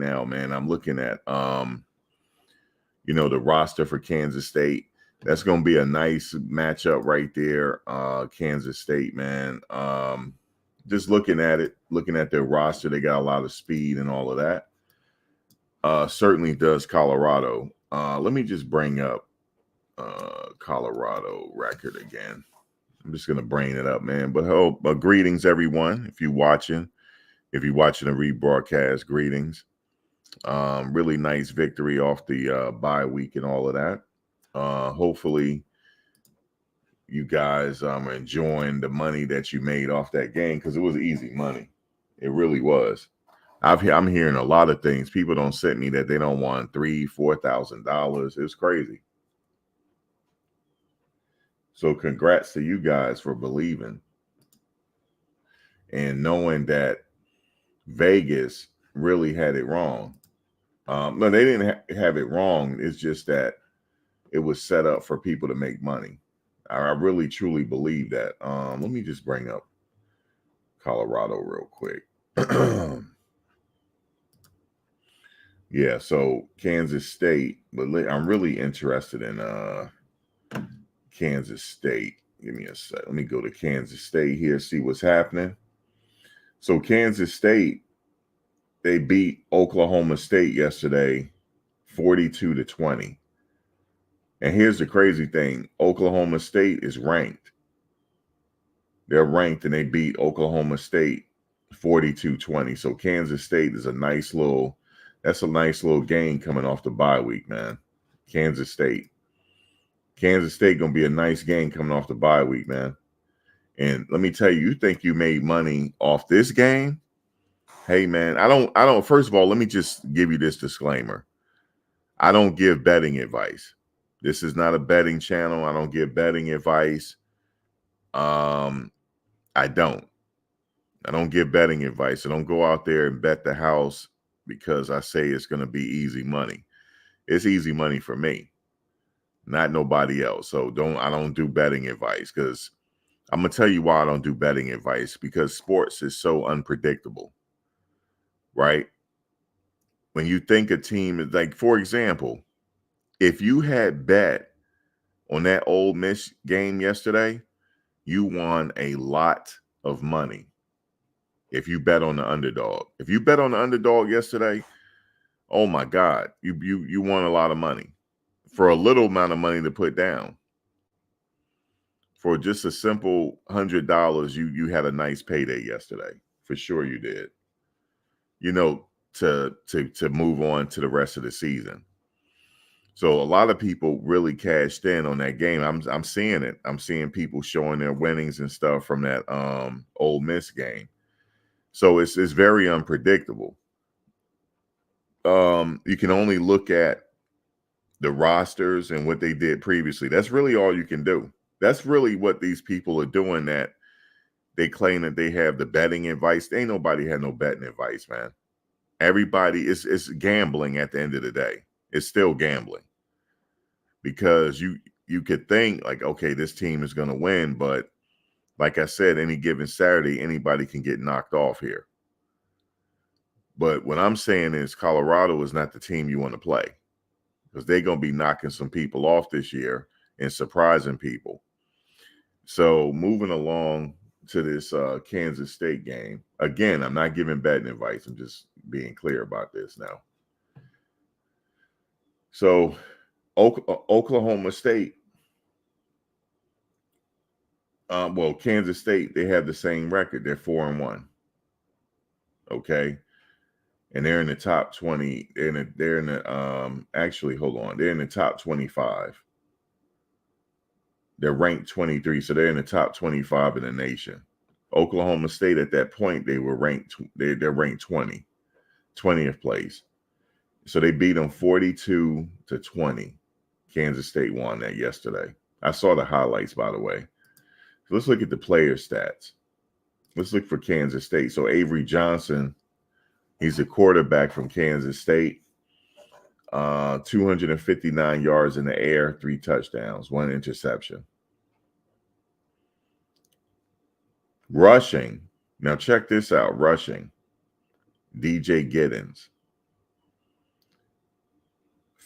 now, man. I'm looking at the roster for Kansas State. That's gonna be a nice matchup right there. Kansas State, man. Just looking at it, looking at their roster, they got a lot of speed and all of that. Certainly does Colorado. Let me just bring up Colorado record again. I'm just gonna bring it up, man. But greetings, everyone. If you're watching a rebroadcast, greetings. Really nice victory off the bye week and all of that. Hopefully, you guys are enjoying the money that you made off that game because it was easy money. It really was. I'm hearing a lot of things. People don't send me that they don't want $3,000-$4,000. It's crazy. So congrats to you guys for believing and knowing that Vegas really had it wrong. No, they didn't have it wrong. It's just that it was set up for people to make money. I really, truly believe that. Let me just bring up Colorado real quick. Yeah, so Kansas State, but I'm really interested in Kansas State. Give me a sec. Let me go to Kansas State here, see what's happening. So Kansas State, they beat Oklahoma State yesterday 42-20. And here's the crazy thing. Oklahoma State is ranked. They're ranked and they beat Oklahoma State 42-20. So Kansas State is a nice little game coming off the bye week, man. Kansas State gonna be a nice game coming off the bye week, man. And let me tell you, you think you made money off this game? Hey, man, I don't. First of all, let me just give you this disclaimer. I don't give betting advice. This is not a betting channel. I don't give betting advice. I don't give betting advice. I don't go out there and bet the house because I say it's going to be easy money. It's easy money for me, not nobody else. So I don't do betting advice because I'm going to tell you why I don't do betting advice, because sports is so unpredictable, right? When you think a team is like, for example, if you had bet on that Ole Miss game yesterday, you won a lot of money. If you bet on the underdog. If you bet on the underdog yesterday, oh my God, you won a lot of money for a little amount of money to put down. For just a simple $100, you had a nice payday yesterday. For sure you did. To move on to the rest of the season. So a lot of people really cashed in on that game. I'm seeing it. I'm seeing people showing their winnings and stuff from that Ole Miss game. So it's very unpredictable. You can only look at the rosters and what they did previously. That's really all you can do. That's really what these people are doing, that they claim that they have the betting advice. Ain't nobody had no betting advice, man. Everybody it's gambling at the end of the day. It's still gambling. Because you could think like, okay, this team is going to win, but like I said, any given Saturday, anybody can get knocked off here. But what I'm saying is Colorado is not the team you want to play, because they're going to be knocking some people off this year and surprising people. So moving along to this Kansas State game. Again, I'm not giving betting advice. I'm just being clear about this now. So Oklahoma State, Kansas State, they have the same record. They're 4-1. Okay. And they're in the top 20. Actually, hold on. They're in the top 25. They're ranked 23. So they're in the top 25 in the nation. Oklahoma State at that point, they were ranked, they're ranked 20th place. So they beat them 42-20. Kansas State won that yesterday. I saw the highlights, by the way. So let's look at the player stats. Let's look for Kansas State. So Avery Johnson, he's a quarterback from Kansas State. 259 yards in the air, 3 touchdowns, 1 interception. Rushing. Now check this out. Rushing. DJ Giddens.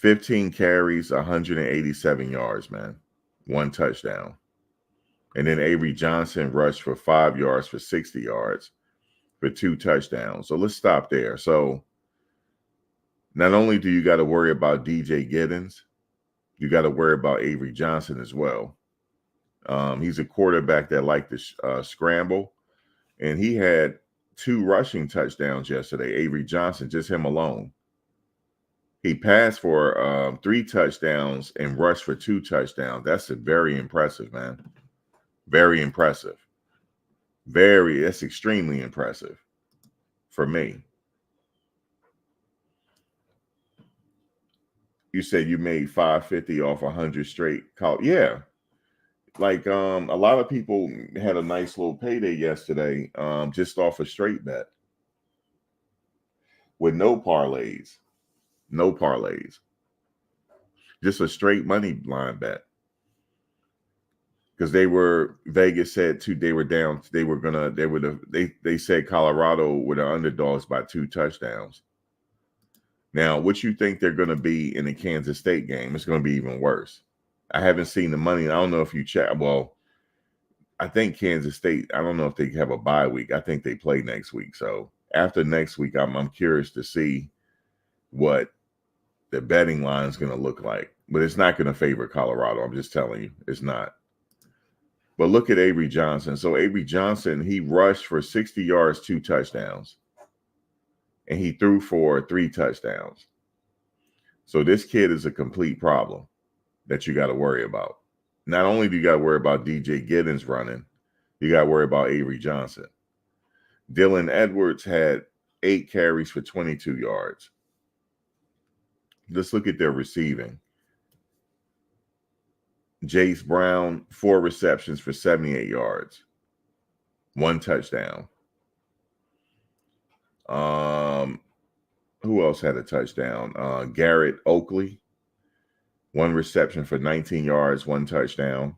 15 carries, 187 yards, man. 1 touchdown. And then Avery Johnson rushed for 5 yards for 60 yards for 2 touchdowns. So let's stop there. So not only do you got to worry about DJ Giddens, you got to worry about Avery Johnson as well. He's a quarterback that liked to scramble, and he had 2 rushing touchdowns yesterday. Avery Johnson, just him alone. He passed for 3 touchdowns and rushed for 2 touchdowns. That's very impressive, man. Very impressive. That's extremely impressive for me. You said you made 550 off 100 straight call. Yeah. Like a lot of people had a nice little payday yesterday just off a straight bet with no parlays. No parlays. Just a straight money line bet. Because Vegas said they were down. They said Colorado were the underdogs by 2 touchdowns. Now, what you think they're going to be in the Kansas State game? It's going to be even worse. I haven't seen the money. I don't know if you check. Well, I think Kansas State, I don't know if they have a bye week. I think they play next week. So after next week, I'm curious to see what the betting line is going to look like. But it's not going to favor Colorado. I'm just telling you, it's not. But look at Avery Johnson. So Avery Johnson, he rushed for 60 yards, 2 touchdowns. And he threw for 3 touchdowns. So this kid is a complete problem that you got to worry about. Not only do you got to worry about DJ Giddens running, you got to worry about Avery Johnson. Dylan Edwards had 8 carries for 22 yards. Let's look at their receiving. Jace Brown, 4 receptions for 78 yards. 1 touchdown. Who else had a touchdown? Garrett Oakley, 1 reception for 19 yards, 1 touchdown.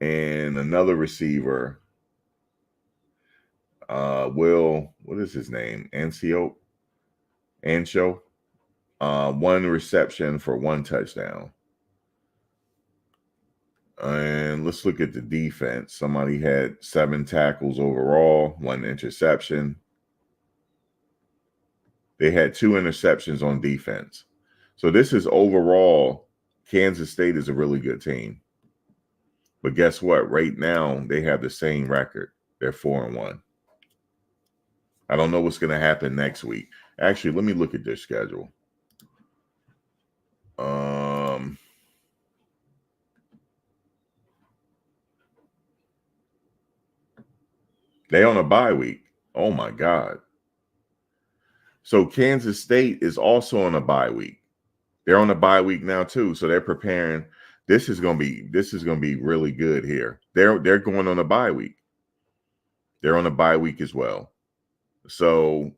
And another receiver, what is his name? Ancio, 1 reception for 1 touchdown. And let's look at the defense. Somebody had 7 tackles overall, 1 interception. They had 2 interceptions on defense. So this is overall, Kansas State is a really good team. But guess what? Right now, they have the same record. They're 4-1. I don't know what's going to happen next week. Actually, let me look at their schedule. They on a bye week. Oh my God. So Kansas State is also on a bye week. They're on a bye week now too. So they're preparing. This is going to be really good here. They're going on a bye week. They're on a bye week as well. So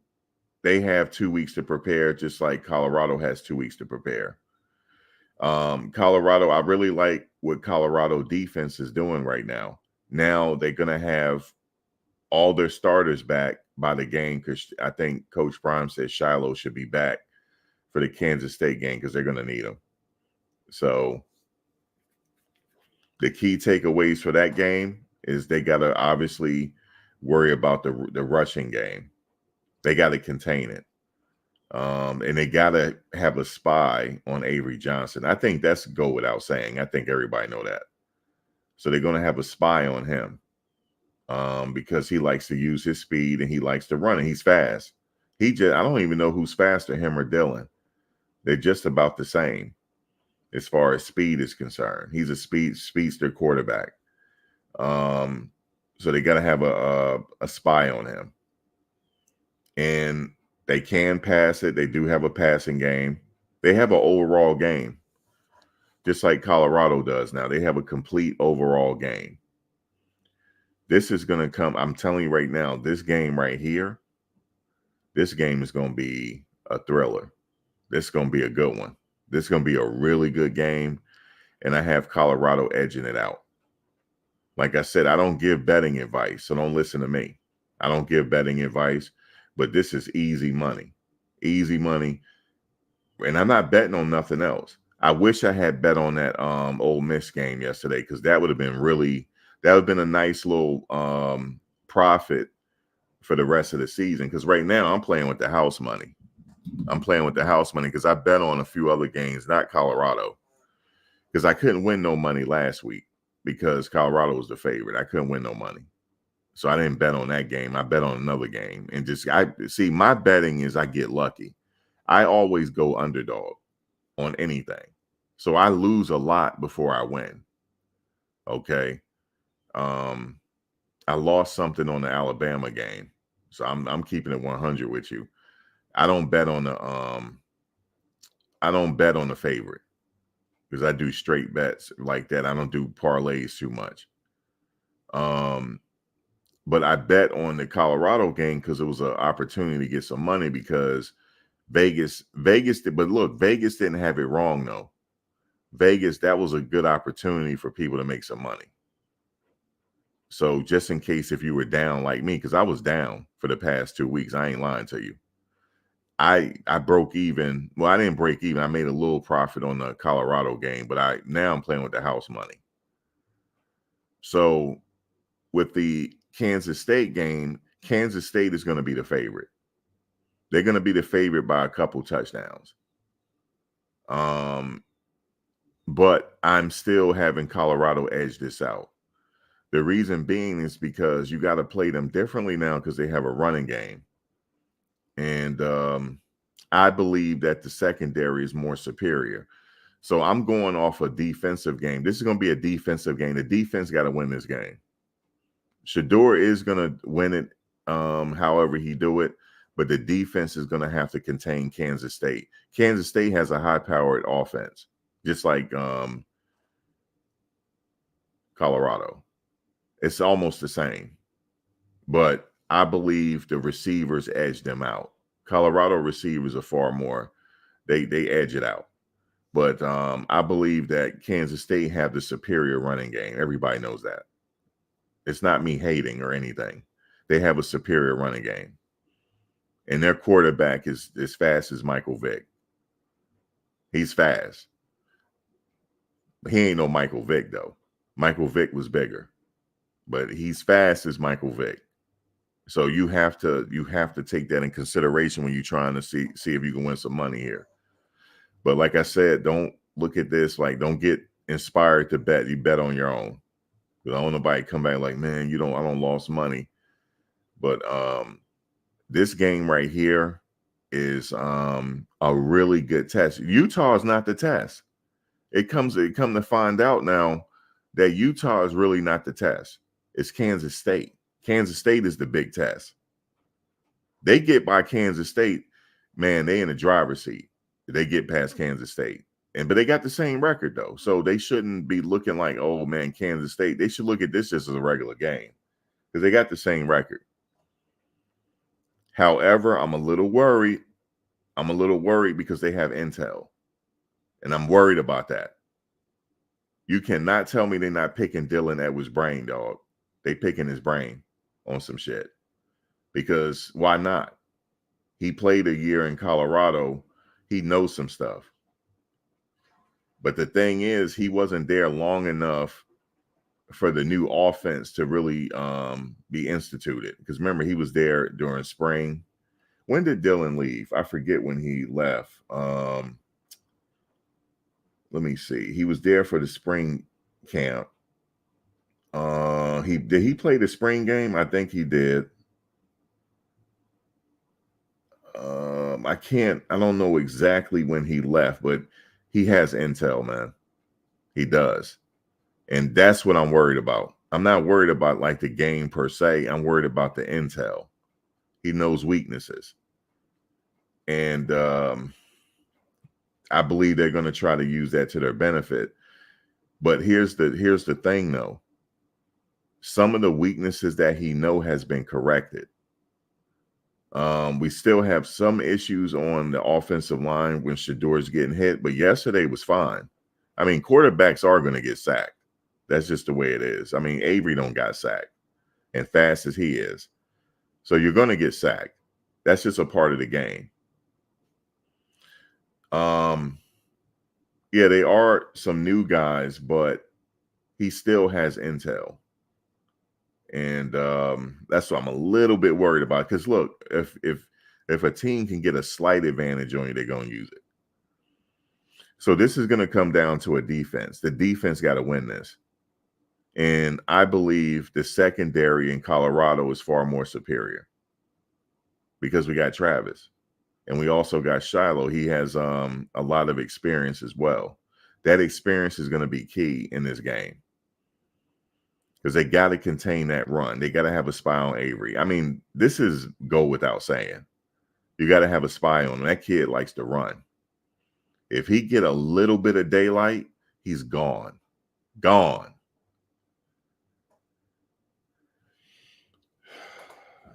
they have 2 weeks to prepare, just like Colorado has 2 weeks to prepare. Colorado, I really like what Colorado defense is doing right now. Now they're going to have all their starters back by the game, because I think Coach Prime said Shiloh should be back for the Kansas State game because they're going to need him. So the key takeaways for that game is they got to obviously worry about the rushing game. They got to contain it. And they got to have a spy on Avery Johnson. I think that's go without saying. I think everybody know that. So they're going to have a spy on him because he likes to use his speed and he likes to run and he's fast. I don't even know who's faster, him or Dylan. They're just about the same as far as speed is concerned. He's a speedster quarterback. So they got to have a spy on him. And they can pass it. They do have a passing game. They have an overall game, just like Colorado does now. They have a complete overall game. This is going to come. I'm telling you right now, this game right here, this game is going to be a thriller. This is going to be a good one. This is going to be a really good game. And I have Colorado edging it out. Like I said, I don't give betting advice, so don't listen to me. I don't give betting advice, but this is easy money. Easy money. And I'm not betting on nothing else. I wish I had bet on that Ole Miss game yesterday, because that would have been a nice little profit for the rest of the season. Because right now I'm playing with the house money. Because I bet on a few other games, not Colorado, because I couldn't win no money last week because Colorado was the favorite. I couldn't win no money. So I didn't bet on that game. I bet on another game. And my betting is I get lucky. I always go underdog on anything. So I lose a lot before I win. Okay. I lost something on the Alabama game. So I'm keeping it 100 with you. I don't bet on the favorite, because I do straight bets like that. I don't do parlays too much. But I bet on the Colorado game because it was an opportunity to get some money, because Vegas didn't have it wrong though. Vegas, that was a good opportunity for people to make some money. So just in case if you were down like me, because I was down for the past 2 weeks, I ain't lying to you. I broke even. Well, I didn't break even. I made a little profit on the Colorado game, but now I'm playing with the house money. So with the Kansas State game, Kansas State is going to be the favorite. They're going to be the favorite by a couple touchdowns. But I'm still having Colorado edge this out. The reason being is because you got to play them differently now, because they have a running game. And I believe that the secondary is more superior. So I'm going off a defensive game. This is going to be a defensive game. The defense got to win this game. Shedeur is going to win it however he do it, but the defense is going to have to contain Kansas State. Kansas State has a high-powered offense, just like Colorado. It's almost the same, but I believe the receivers edge them out. Colorado receivers are far more, they edge it out. But I believe that Kansas State have the superior running game. Everybody knows that. It's not me hating or anything. They have a superior running game. And their quarterback is as fast as Michael Vick. He's fast. He ain't no Michael Vick, though. Michael Vick was bigger. But he's fast as Michael Vick. So you have to take that in consideration when you're trying to see if you can win some money here. But like I said, don't look at this like, don't get inspired to bet. You bet on your own. I don't want nobody come back like, man, I don't lost money. But this game right here is a really good test. Utah is not the test. It come to find out now that Utah is really not the test. It's Kansas State. Kansas State is the big test. They get by Kansas State, man, they in the driver's seat. They get past Kansas State. But they got the same record, though. So they shouldn't be looking like, oh, man, Kansas State. They should look at this just as a regular game, because they got the same record. However, I'm a little worried. Because they have intel. And I'm worried about that. You cannot tell me they're not picking Dylan Edwards' brain, dog. They picking his brain on some shit. Because why not? He played a year in Colorado. He knows some stuff. But the thing is, he wasn't there long enough for the new offense to really be instituted. Because remember, he was there during spring. When did Dylan leave? I forget when he left. Let me see. He was there for the spring camp. Did he play the spring game? I think he did. I don't know exactly when he left, but he has intel, man. He does. And that's what I'm worried about. I'm not worried about like the game per se. I'm worried about the intel. He knows weaknesses. And I believe they're going to try to use that to their benefit. But here's the thing, though. Some of the weaknesses that he know has been corrected. We still have some issues on the offensive line when Shedeur's getting hit, but yesterday was fine. I mean, quarterbacks are going to get sacked. That's just the way it is. I mean, Avery don't got sacked, and fast as he is. So you're going to get sacked. That's just a part of the game. Yeah, they are some new guys, but he still has intel. And that's what I'm a little bit worried about. Because look, if a team can get a slight advantage on you, they're going to use it. So this is going to come down to a defense. The defense got to win this. And I believe the secondary in Colorado is far more superior because we got Travis. And we also got Shiloh. He has a lot of experience as well. That experience is going to be key in this game because they got to contain that run. They got to have a spy on Avery. I mean, this is go without saying. You got to have a spy on him. That kid likes to run. If he get a little bit of daylight, he's gone. Gone.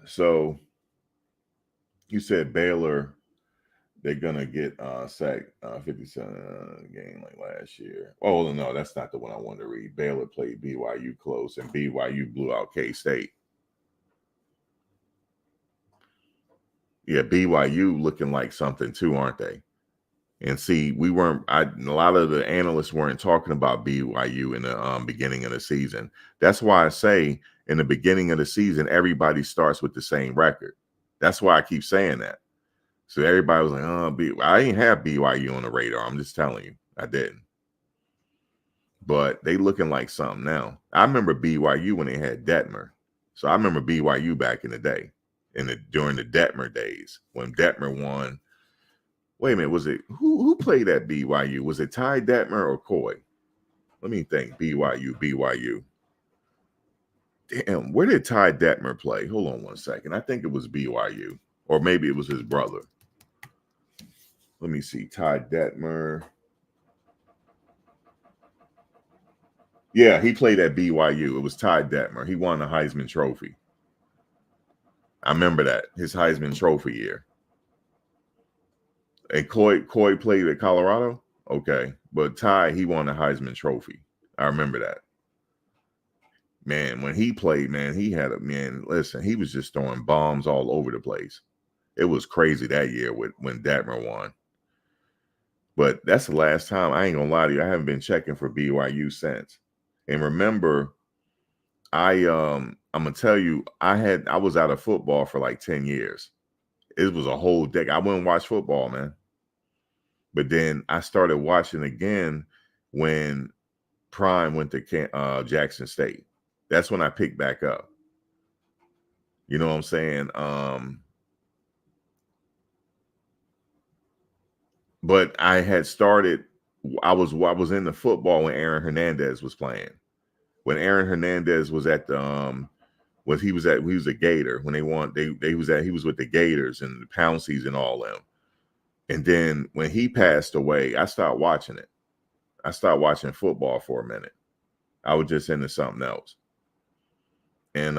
So you said Baylor, they're gonna get sacked 57 game like last year. Oh no, that's not the one I wanted to read. Baylor played BYU close, and BYU blew out K-State. Yeah, BYU looking like something too, aren't they? And see, a lot of the analysts weren't talking about BYU in the beginning of the season. That's why I say in the beginning of the season, everybody starts with the same record. That's why I keep saying that. So everybody was like, oh, I didn't have BYU on the radar. I'm just telling you, I didn't. But they looking like something now. I remember BYU when they had Detmer. So I remember BYU back in the day, during the Detmer days when Detmer won. Wait a minute, was it who played at BYU? Was it Ty Detmer or Coy? Let me think. BYU. Damn, where did Ty Detmer play? Hold on one second. I think it was BYU, or maybe it was his brother. Let me see. Ty Detmer. Yeah, he played at BYU. It was Ty Detmer. He won the Heisman Trophy. I remember that, his Heisman Trophy year. And Coy played at Colorado? Okay. But Ty, he won the Heisman Trophy. I remember that. Man, when he played, man, listen, he was just throwing bombs all over the place. It was crazy that year when Detmer won. But that's the last time. I ain't gonna lie to you. I haven't been checking for BYU since. And remember, I'm gonna tell you, I was out of football for like 10 years. It was a whole decade. I wouldn't watch football, man. But then I started watching again when Prime went to Jackson State. That's when I picked back up. You know what I'm saying? But I had started. I was in the football when Aaron Hernandez was playing. When Aaron Hernandez was at the he was a Gator when they won. He was with the Gators and the Pouncies and all them. And then when he passed away, I stopped watching it. I stopped watching football for a minute. I was just into something else. And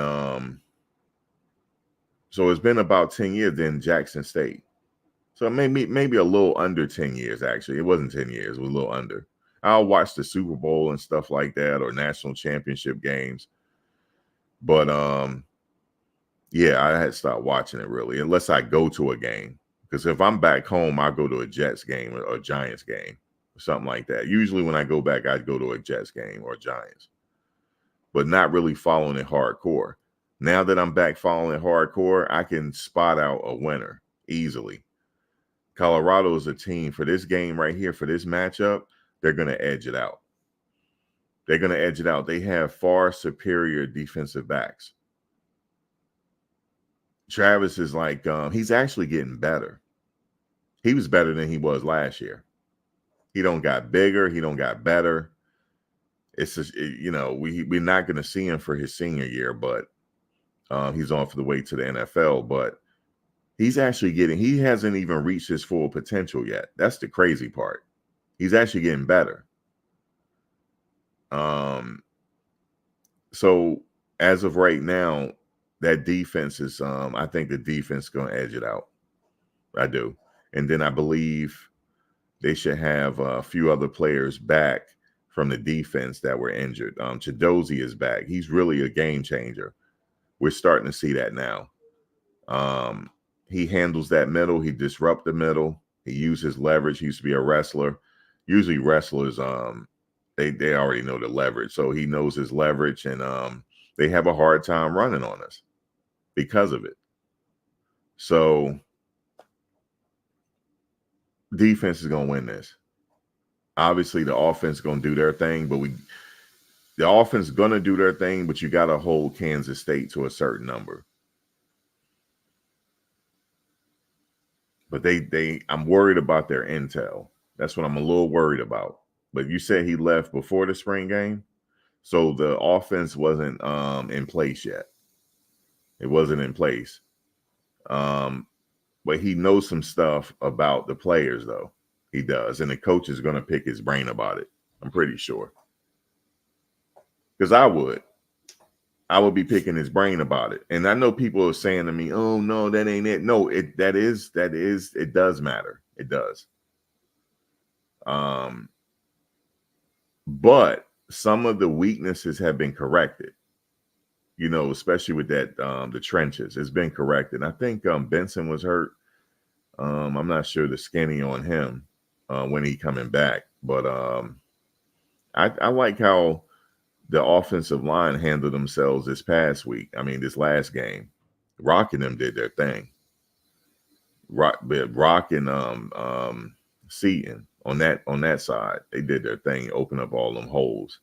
so it's been about 10 years in Jackson State. So maybe a little under 10 years, actually. It wasn't 10 years, it was a little under. I'll watch the Super Bowl and stuff like that or national championship games. But yeah, I had stopped watching it really, unless I go to a game. Because if I'm back home, I'll go to a Jets game or a Giants game or something like that. Usually when I go back, I'd go to a Jets game or Giants. But not really following it hardcore. Now that I'm back following it hardcore, I can spot out a winner easily. Colorado is a team for this game right here, for this matchup, they're going to edge it out. They're going to edge it out. They have far superior defensive backs. Travis is like, he's actually getting better. He was better than he was last year. He don't got bigger. He don't got better. It's just, we're not going to see him for his senior year, but he's on for the way to the NFL. But he's actually he hasn't even reached his full potential yet. That's the crazy part. He's actually getting better. So as of right now, that defense is, I think the defense is going to edge it out. I do. And then I believe they should have a few other players back from the defense that were injured. Chidozie is back. He's really a game changer. We're starting to see that now. He handles that middle. He disrupts the middle. He used his leverage. He used to be a wrestler. Usually wrestlers, they already know the leverage. So he knows his leverage, and they have a hard time running on us because of it. So defense is going to win this. Obviously, the offense is going to do their thing, but the offense is going to do their thing, but you got to hold Kansas State to a certain number. But I'm worried about their intel. That's what I'm a little worried about. But you said he left before the spring game, so the offense wasn't in place yet. It wasn't in place. But he knows some stuff about the players, though. He does, and the coach is going to pick his brain about it. I'm pretty sure. Because I would be picking his brain about it. And I know people are saying to me, "Oh no, that ain't it." No, it does matter. It does. But some of the weaknesses have been corrected. You know, especially with that the trenches, it's been corrected. I think Benson was hurt. I'm not sure the skinny on him when he coming back, but I like how the offensive line handled themselves this past week. I mean, this last game, Rock and them did their thing. Rock and Seaton on that side, they did their thing, open up all them holes.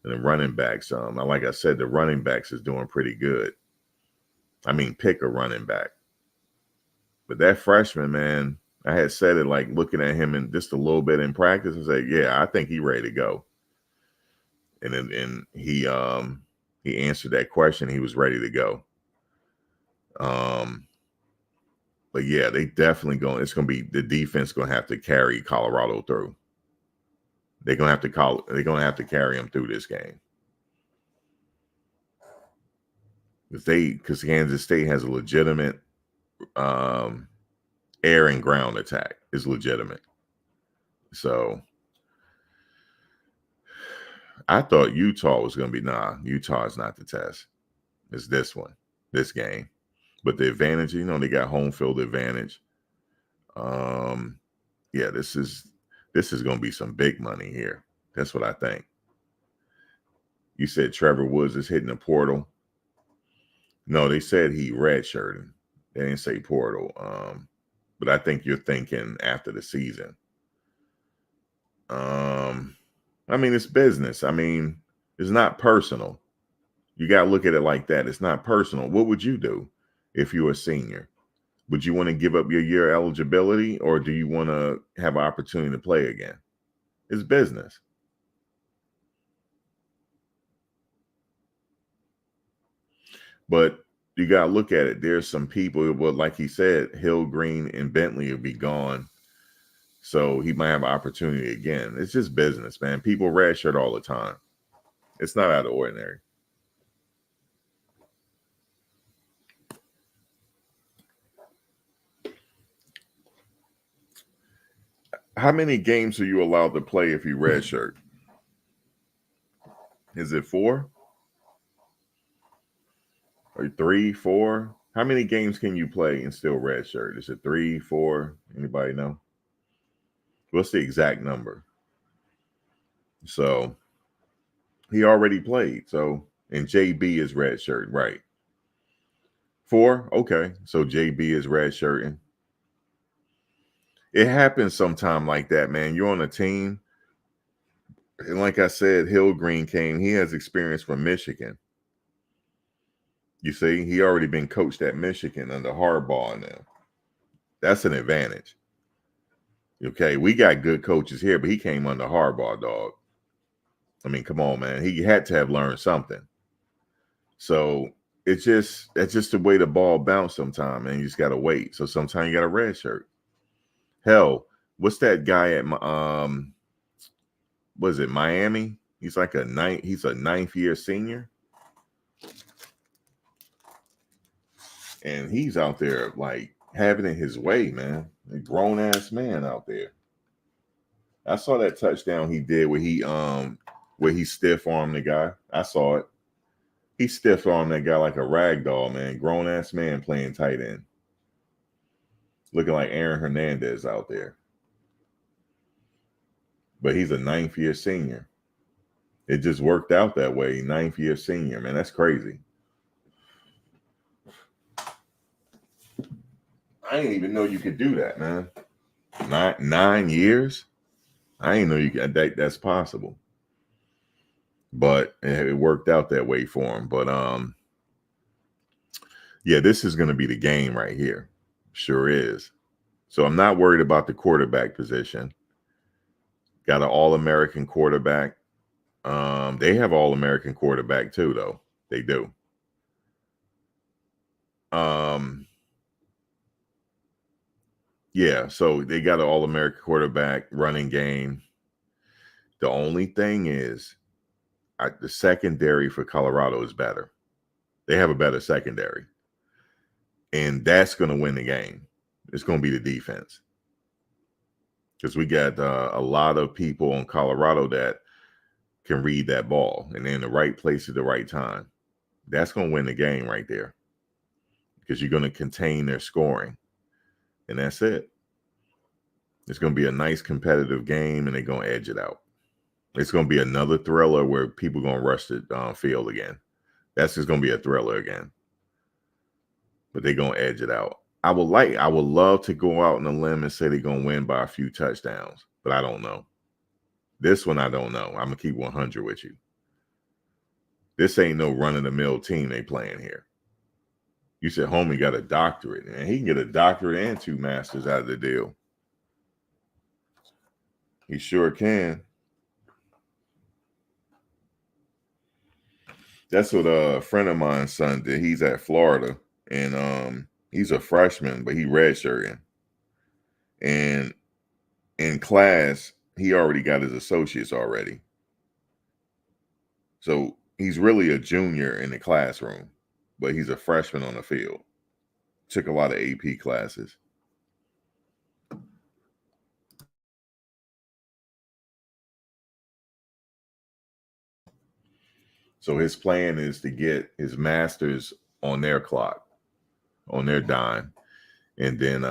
And the running backs, like I said, the running backs is doing pretty good. I mean, pick a running back. But that freshman, man, I had said it like looking at him in just a little bit in practice and said, yeah, I think he's ready to go. And he answered that question. He was ready to go. But yeah, they definitely it's going to be the defense going to have to carry Colorado through. They're going to have to carry them through this game. Because Kansas State has a legitimate air and ground attack. Is legitimate. So I thought Utah was going to be, Utah is not the test. It's this game. But the advantage, they got home field advantage. Yeah, this is going to be some big money here. That's what I think. You said Trevor Woods is hitting the portal. No, they said he redshirted. They didn't say portal. But I think you're thinking after the season. I mean, it's business. I mean, it's not personal. You got to look at it like that. It's not personal. What would you do if you were a senior? Would you want to give up your year eligibility, or do you want to have an opportunity to play again? It's business. But you got to look at it. There's some people, well, like he said, Hill, Green, and Bentley will be gone. So he might have an opportunity again. It's just business, man. People redshirt all the time. It's not out of the ordinary. How many games are you allowed to play if you redshirt? Is it 4? Or 3, 4? How many games can you play and still redshirt? Is it 3, 4? Anybody know? What's the exact number? So he already played. So, and JB is redshirt, right? 4? Okay. So JB is redshirting. It happens sometime like that, man. You're on a team. And like I said, Hill Green came. He has experience from Michigan. You see, he already been coached at Michigan under Harbaugh now. That's an advantage. Okay, we got good coaches here, but he came under Harbaugh, dog. I mean, come on, man. He had to have learned something. So that's just the way the ball bounce sometimes, man. You just gotta wait. So sometimes you got a red shirt. Hell, what's that guy at was it Miami? He's like he's a 9th year senior. And he's out there like having it his way, man. A grown ass man out there. I saw that touchdown he did where he stiff armed the guy. I saw it. He stiff armed that guy like a rag doll, man. Grown ass man playing tight end. looking like Aaron Hernandez out there. But he's a 9th-year senior. It just worked out that way. 9th-year senior, man. That's crazy. I didn't even know you could do that, man. 9 years? I didn't know you could, that's possible. But it worked out that way for him. But yeah, this is going to be the game right here. Sure is. So I'm not worried about the quarterback position. Got an All-American quarterback. They have All-American quarterback too, though. They do. Yeah, so they got an All-American quarterback, running game. The only thing is, the secondary for Colorado is better. They have a better secondary. And that's going to win the game. It's going to be the defense. Because we got a lot of people on Colorado that can read that ball and they're in the right place at the right time. That's going to win the game right there. Because you're going to contain their scoring. And that's it. It's going to be a nice competitive game and they're going to edge it out. It's going to be another thriller where people are going to rush the field again. That's just going to be a thriller again. But they're going to edge it out. I would love to go out on a limb and say they're going to win by a few touchdowns, but I don't know. This one, I don't know. I'm going to keep 100 with you. This ain't no run-of-the-mill team they playing here. You said homie got a doctorate, and he can get a doctorate and 2 masters out of the deal. He sure can. That's what a friend of mine's son did. He's at Florida, and he's a freshman, but he redshirting. And in class, he already got his associates already. So he's really a junior in the classroom, but he's a freshman on the field. Took a lot of AP classes. So his plan is to get his master's on their clock, on their dime, and then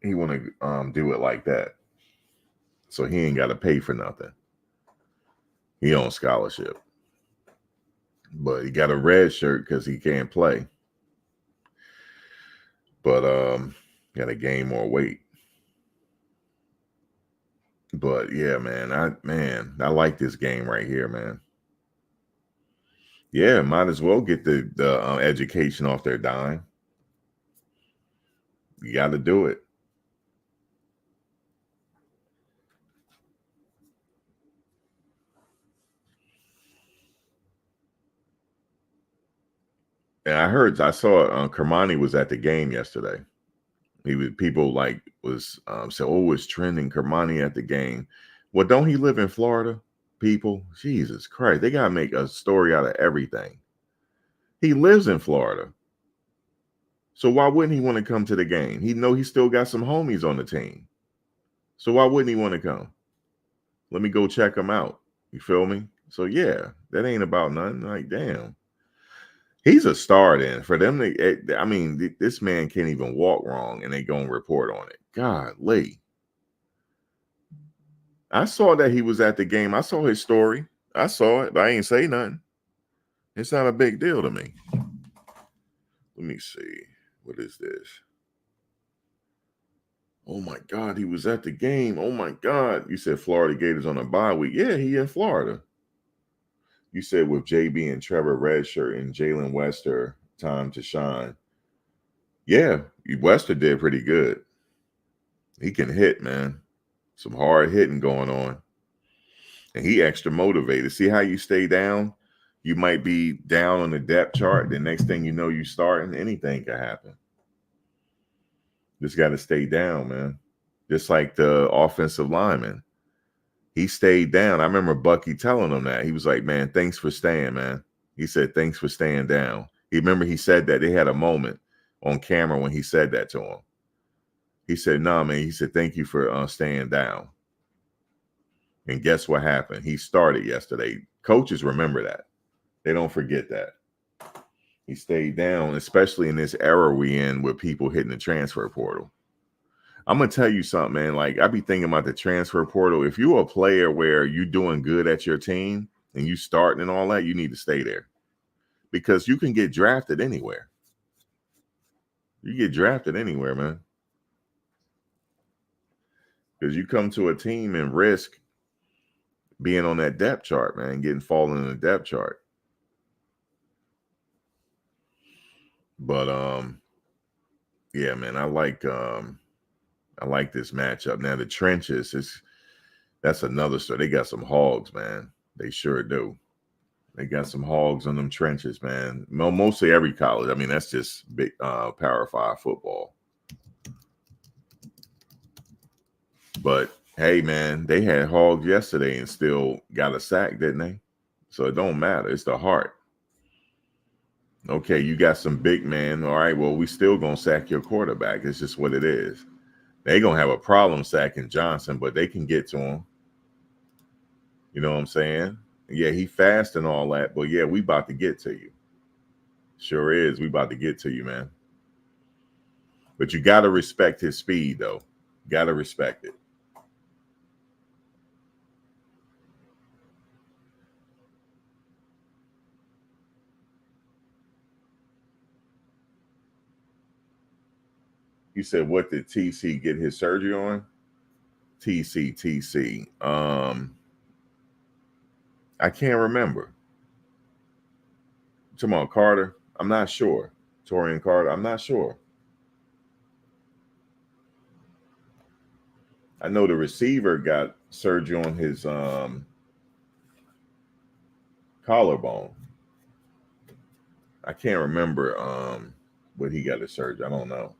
he want to do it like that. So he ain't got to pay for nothing. He on scholarship. But he got a red shirt because he can't play. But got to gain more weight. But yeah, man, I like this game right here, man. Yeah, might as well get the education off their dime. You got to do it. And I saw Kermani was at the game yesterday. People said, oh, it's trending Kermani at the game. Well, don't he live in Florida? People, Jesus Christ, they gotta make a story out of everything. He lives in Florida, so why wouldn't he want to come to the game? He know he still got some homies on the team, so why wouldn't he want to come? Let me go check him out. You feel me? So yeah, that ain't about nothing. Like damn. He's a star then. For them to, this man can't even walk wrong and they go and report on it. Golly. I saw that he was at the game. I saw his story. I saw it, but I ain't say nothing. It's not a big deal to me. Let me see. What is this? Oh my God, he was at the game. Oh my God. You said Florida Gators on a bye week. Yeah, he in Florida. You said with JB and Trevor Redshirt and Jalen Wester, time to shine. Yeah, Wester did pretty good. He can hit, man. Some hard hitting going on. And he extra motivated. See how you stay down? You might be down on the depth chart. The next thing you know, you starting. Anything can happen. Just got to stay down, man. Just like the offensive lineman. He stayed down. I remember Bucky telling him that. He was like, man, thanks for staying, man. He said, thanks for staying down. He said that. They had a moment on camera when he said that to him. He said, nah, man. He said, thank you for staying down. And guess what happened? He started yesterday. Coaches remember that. They don't forget that. He stayed down, especially in this era we in with people hitting the transfer portal. I'm gonna tell you something, man. Like I be thinking about the transfer portal. If you're a player where you're doing good at your team and you starting and all that, you need to stay there because you can get drafted anywhere. You get drafted anywhere, man. Because you come to a team and risk being on that depth chart, man, getting fallen in the depth chart. But yeah, man, I like this matchup. Now the trenches that's another story. They got some hogs, man. They sure do. They got some hogs on them trenches, man. Mostly every college. I mean, that's just big Power 5 football. But hey, man, they had hogs yesterday and still got a sack, didn't they? So it don't matter. It's the heart. Okay, you got some big man. All right, well, we still gonna sack your quarterback. It's just what it is. They gonna have a problem sacking Johnson, but they can get to him. You know what I'm saying? Yeah, he fast and all that, but yeah, we about to get to you. Sure is. We about to get to you, man. But you got to respect his speed, though. Got to respect it. You said, what did TC get his surgery on? TC. I can't remember. Come on, Carter. I'm not sure. Torian Carter. I'm not sure. I know the receiver got surgery on his collarbone. I can't remember what he got his surgery. I don't know.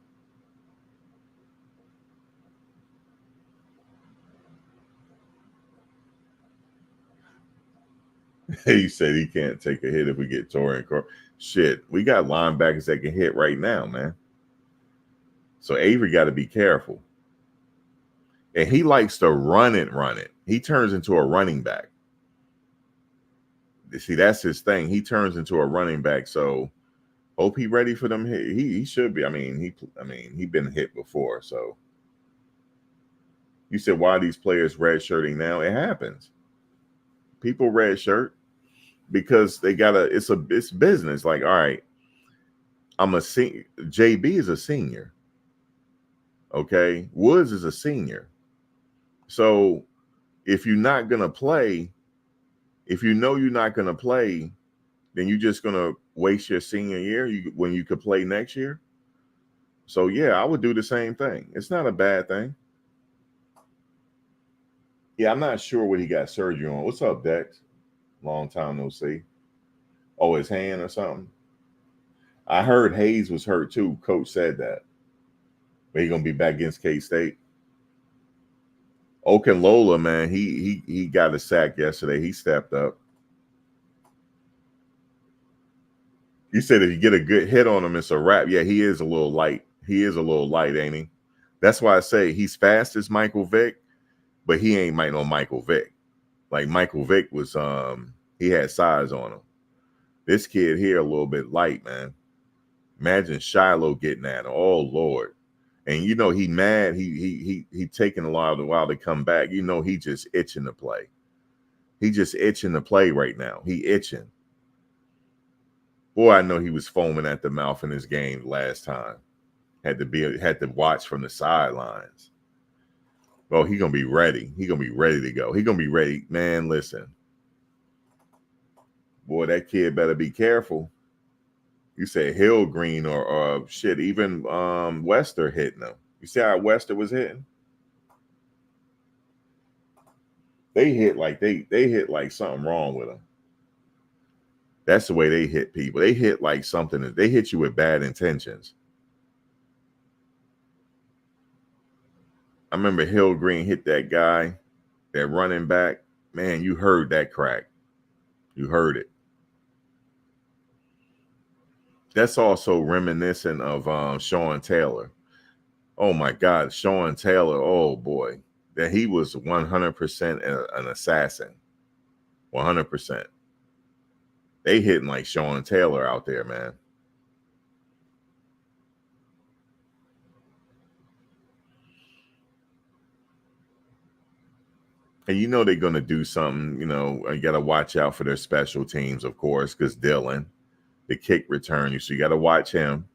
He said he can't take a hit if we get Torian Carter. Shit, we got linebackers that can hit right now, man. So Avery got to be careful. And he likes to run it. He turns into a running back. See, that's his thing. He turns into a running back. So hope he ready for them. He should be. I mean, he been hit before. So you said why these players redshirting now? It happens. People redshirt because they gotta. It's business. Like, all right, I'm a senior. JB is a senior. Okay, Woods is a senior. So if you're not gonna play, if you know you're not gonna play, then you're just gonna waste your senior year when you could play next year. So yeah, I would do the same thing. It's not a bad thing. Yeah, I'm not sure what he got surgery on. What's up, Dex? Long time no see. Oh, his hand or something. I heard Hayes was hurt too. Coach said that. But he's gonna be back against K-State. Okenlola, man, he got a sack yesterday. He stepped up. You said if you get a good hit on him, it's a wrap. Yeah, he is a little light. He is a little light, ain't he? That's why I say he's fast as Michael Vick, but he ain't no Michael Vick. Like Michael Vick was, he had size on him. This kid here a little bit light, man. Imagine Shiloh getting at him. Oh Lord. And you know he mad. He taking a while to come back. You know he just itching to play. He just itching to play right now. He itching. Boy, I know he was foaming at the mouth in this game last time. Had to watch from the sidelines. Well, he gonna be ready. He gonna be ready to go. He gonna be ready. Man, listen. Boy, that kid better be careful. You said Hillgreen or shit, even Wester hitting him. You see how Wester was hitting? They hit like they hit like something wrong with them. That's the way they hit people. They hit like something. They hit you with bad intentions. I remember Hillgreen hit that guy, that running back. Man, you heard that crack. You heard it. That's also reminiscent of Sean Taylor. Oh my God, Sean Taylor. Oh boy, that he was 100% an assassin. 100%. They hitting like Sean Taylor out there, man. And you know they're going to do something. You know, you got to watch out for their special teams, of course, because Dylan, the kick return, so you got to watch him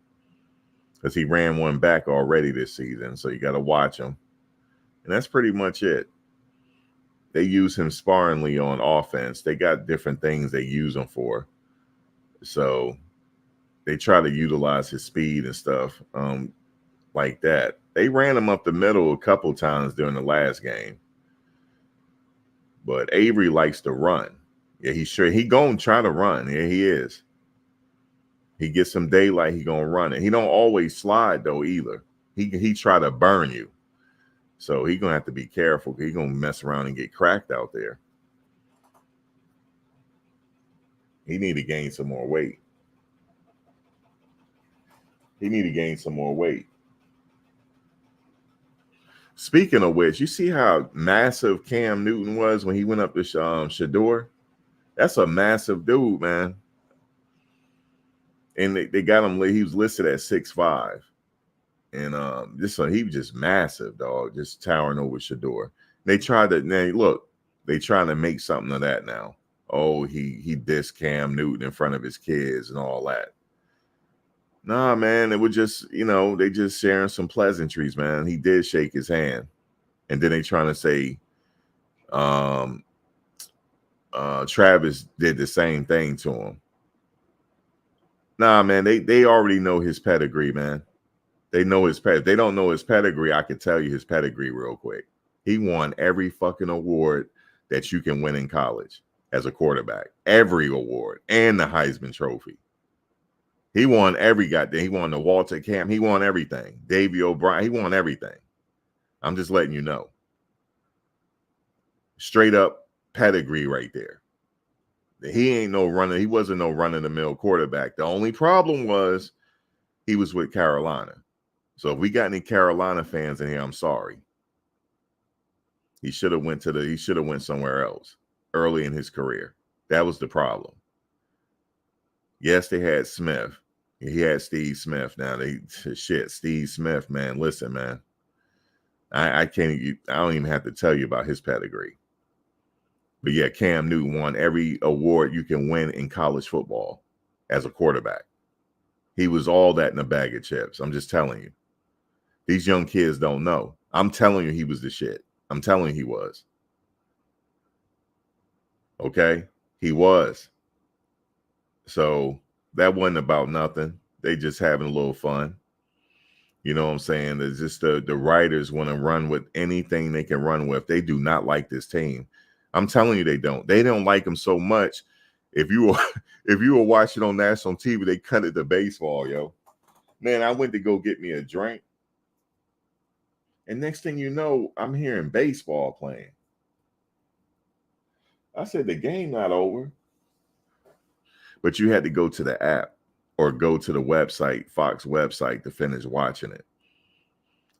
because he ran one back already this season. So you got to watch him. And that's pretty much it. They use him sparingly on offense. They got different things they use him for. So they try to utilize his speed and stuff like that. They ran him up the middle a couple times during the last game. But Avery likes to run. Yeah, he gonna try to run. Yeah, he is. He gets some daylight, he gonna run it. He don't always slide though either. He try to burn you. So he gonna have to be careful. He gonna mess around and get cracked out there. He need to gain some more weight. Speaking of which, you see how massive Cam Newton was when he went up to Shador? That's a massive dude, man. And they got him. He was listed at 6'5". And he was just massive, dog, just towering over Shador. They tried to they trying to make something of that now. Oh, he dissed Cam Newton in front of his kids and all that. Nah, man, it was just, they just sharing some pleasantries, man. He did shake his hand. And then they trying to say Travis did the same thing to him. Nah, man, they already know his pedigree, man. They know his pedigree. If they don't know his pedigree, I could tell you his pedigree real quick. He won every fucking award that you can win in college as a quarterback. Every award and the Heisman Trophy. He won every goddamn. He won the Walter Camp. He won everything. Davey O'Brien. He won everything. I'm just letting you know. Straight up pedigree right there. He ain't no runner. He wasn't no run-of-the-mill quarterback. The only problem was he was with Carolina. So if we got any Carolina fans in here, I'm sorry. He should have went somewhere else early in his career. That was the problem. Yes, they had Smith. He had Steve Smith. Now Steve Smith, man. Listen, man. I don't even have to tell you about his pedigree. But yeah, Cam Newton won every award you can win in college football as a quarterback. He was all that in a bag of chips. I'm just telling you. These young kids don't know. I'm telling you he was the shit. I'm telling you he was. Okay? He was. So that wasn't about nothing. They just having a little fun. You know what I'm saying? It's just the writers want to run with anything they can run with. They do not like this team. I'm telling you they don't. They don't like them so much. If you were watching on national TV, they cut it to baseball, yo. Man, I went to go get me a drink. And next thing you know, I'm hearing baseball playing. I said, the game not over. But you had to go to the app or go to the website, Fox website, to finish watching it.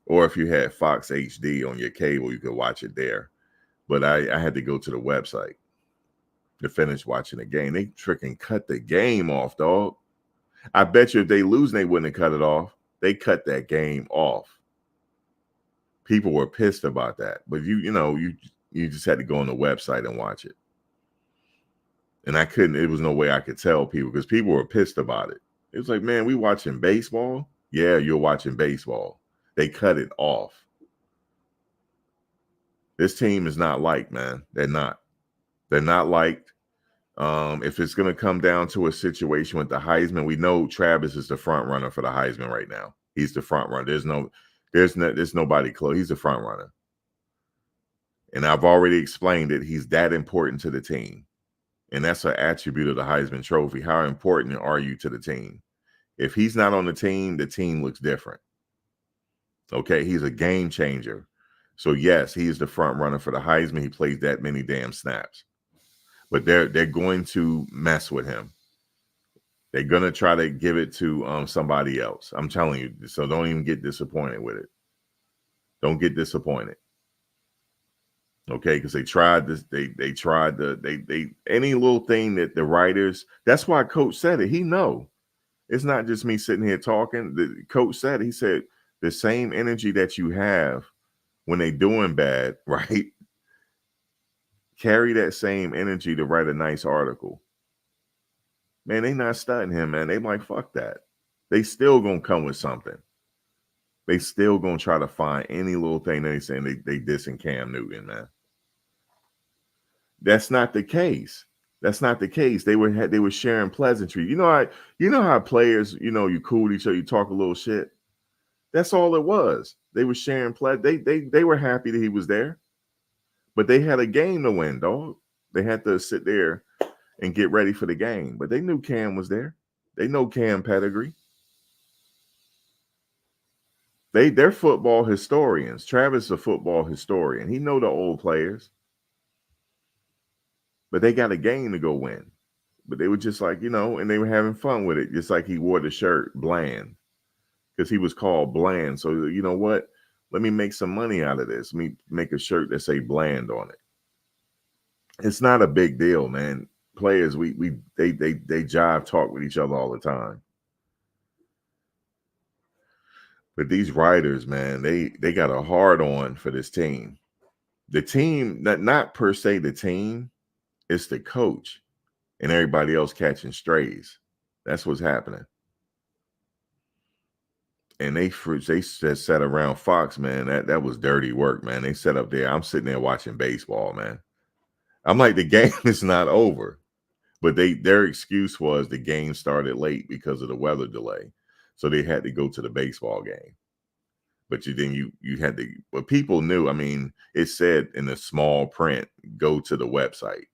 Or if you had Fox HD on your cable, you could watch it there. But I had to go to the website to finish watching the game. They freaking cut the game off, dog. I bet you if they lose, they wouldn't have cut it off. They cut that game off. People were pissed about that. But you just had to go on the website and watch it. And I couldn't, it was no way I could tell people because people were pissed about it. It was like, man, we watching baseball? Yeah, you're watching baseball. They cut it off. This team is not liked, man. They're not. They're not liked. If it's going to come down to a situation with the Heisman, we know Travis is the front runner for the Heisman right now. He's the front runner. There's nobody close. He's the front runner. And I've already explained it. He's that important to the team. And that's an attribute of the Heisman Trophy. How important are you to the team? If he's not on the team looks different. Okay, he's a game changer. So yes, he is the front runner for the Heisman. He plays that many damn snaps. But they're going to mess with him. They're going to try to give it to somebody else. I'm telling you. So don't even get disappointed with it. Don't get disappointed. Okay, because they tried this. They tried any little thing that the writers. That's why Coach said it. He know. It's not just me sitting here talking. The coach said, he said, the same energy that you have when they doing bad, right? carry that same energy to write a nice article. Man, they not studying him, man. They like, fuck that. They still gonna come with something. They still gonna try to find any little thing that they saying they dissing Cam Newton, man. That's not the case. That's not the case. They were sharing pleasantry. You know how players, you cool with each other, you talk a little shit. That's all it was. They were sharing they were happy that he was there. But they had a game to win, dog. They had to sit there and get ready for the game. But they knew Cam was there. They know Cam pedigree. They're football historians. Travis is a football historian. He know the old players. But they got a game to go win. But they were just like, and they were having fun with it. Just like he wore the shirt bland. Because he was called bland. So you know what? Let me make some money out of this. Let me make a shirt that say bland on it. It's not a big deal, man. Players, they jive talk with each other all the time. But these writers, man, they got a hard on for this team. The team, not per se the team, it's the coach and everybody else catching strays. That's what's happening. And they just sat around Fox, man. That was dirty work, man. They sat up there. I'm sitting there watching baseball, man. I'm like, the game is not over. But their excuse was the game started late because of the weather delay. So they had to go to the baseball game. But you had to, but people knew. I mean, it said in the small print, go to the website.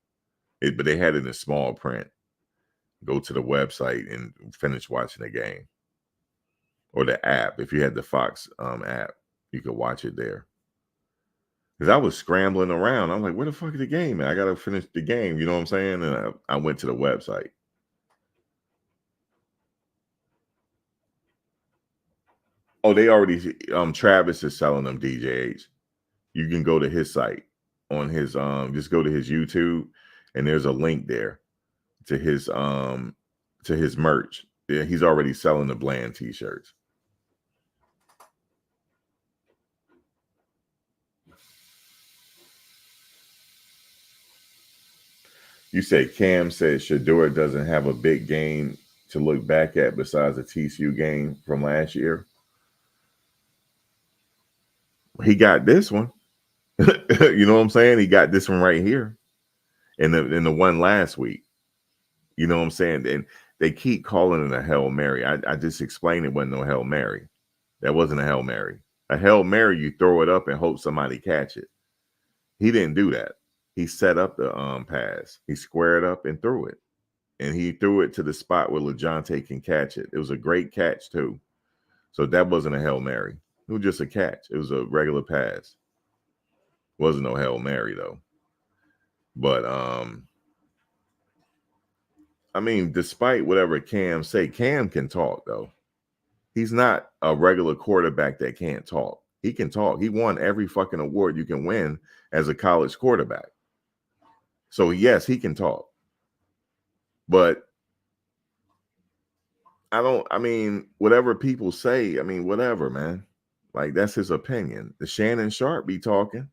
But they had it in small print. Go to the website and finish watching the game. Or the app. If you had the Fox app, you could watch it there. Because I was scrambling around. I'm like, where the fuck is the game, man? I got to finish the game. You know what I'm saying? And I went to the website. Oh, they already, Travis is selling them DJs. You can go to his site on his, just go to his YouTube and there's a link there to his merch. Yeah, he's already selling the bland t-shirts. You say Cam said Shedeur doesn't have a big game to look back at besides the TCU game from last year. He got this one. You know what I'm saying? He got this one right here. And the one last week. You know what I'm saying? And they keep calling it a Hail Mary. I just explained it wasn't no Hail Mary. That wasn't a Hail Mary. A Hail Mary, you throw it up and hope somebody catch it. He didn't do that. He set up the pass. He squared up and threw it. And he threw it to the spot where LeJohntay can catch it. It was a great catch, too. So that wasn't a Hail Mary. It was just a catch. It was a regular pass. Wasn't no Hail Mary, though. But, I mean, despite whatever Cam say, Cam can talk, though. He's not a regular quarterback that can't talk. He can talk. He won every fucking award you can win as a college quarterback. So, yes, he can talk. But whatever people say, whatever, man. Like, that's his opinion. The Shannon Sharp be talking.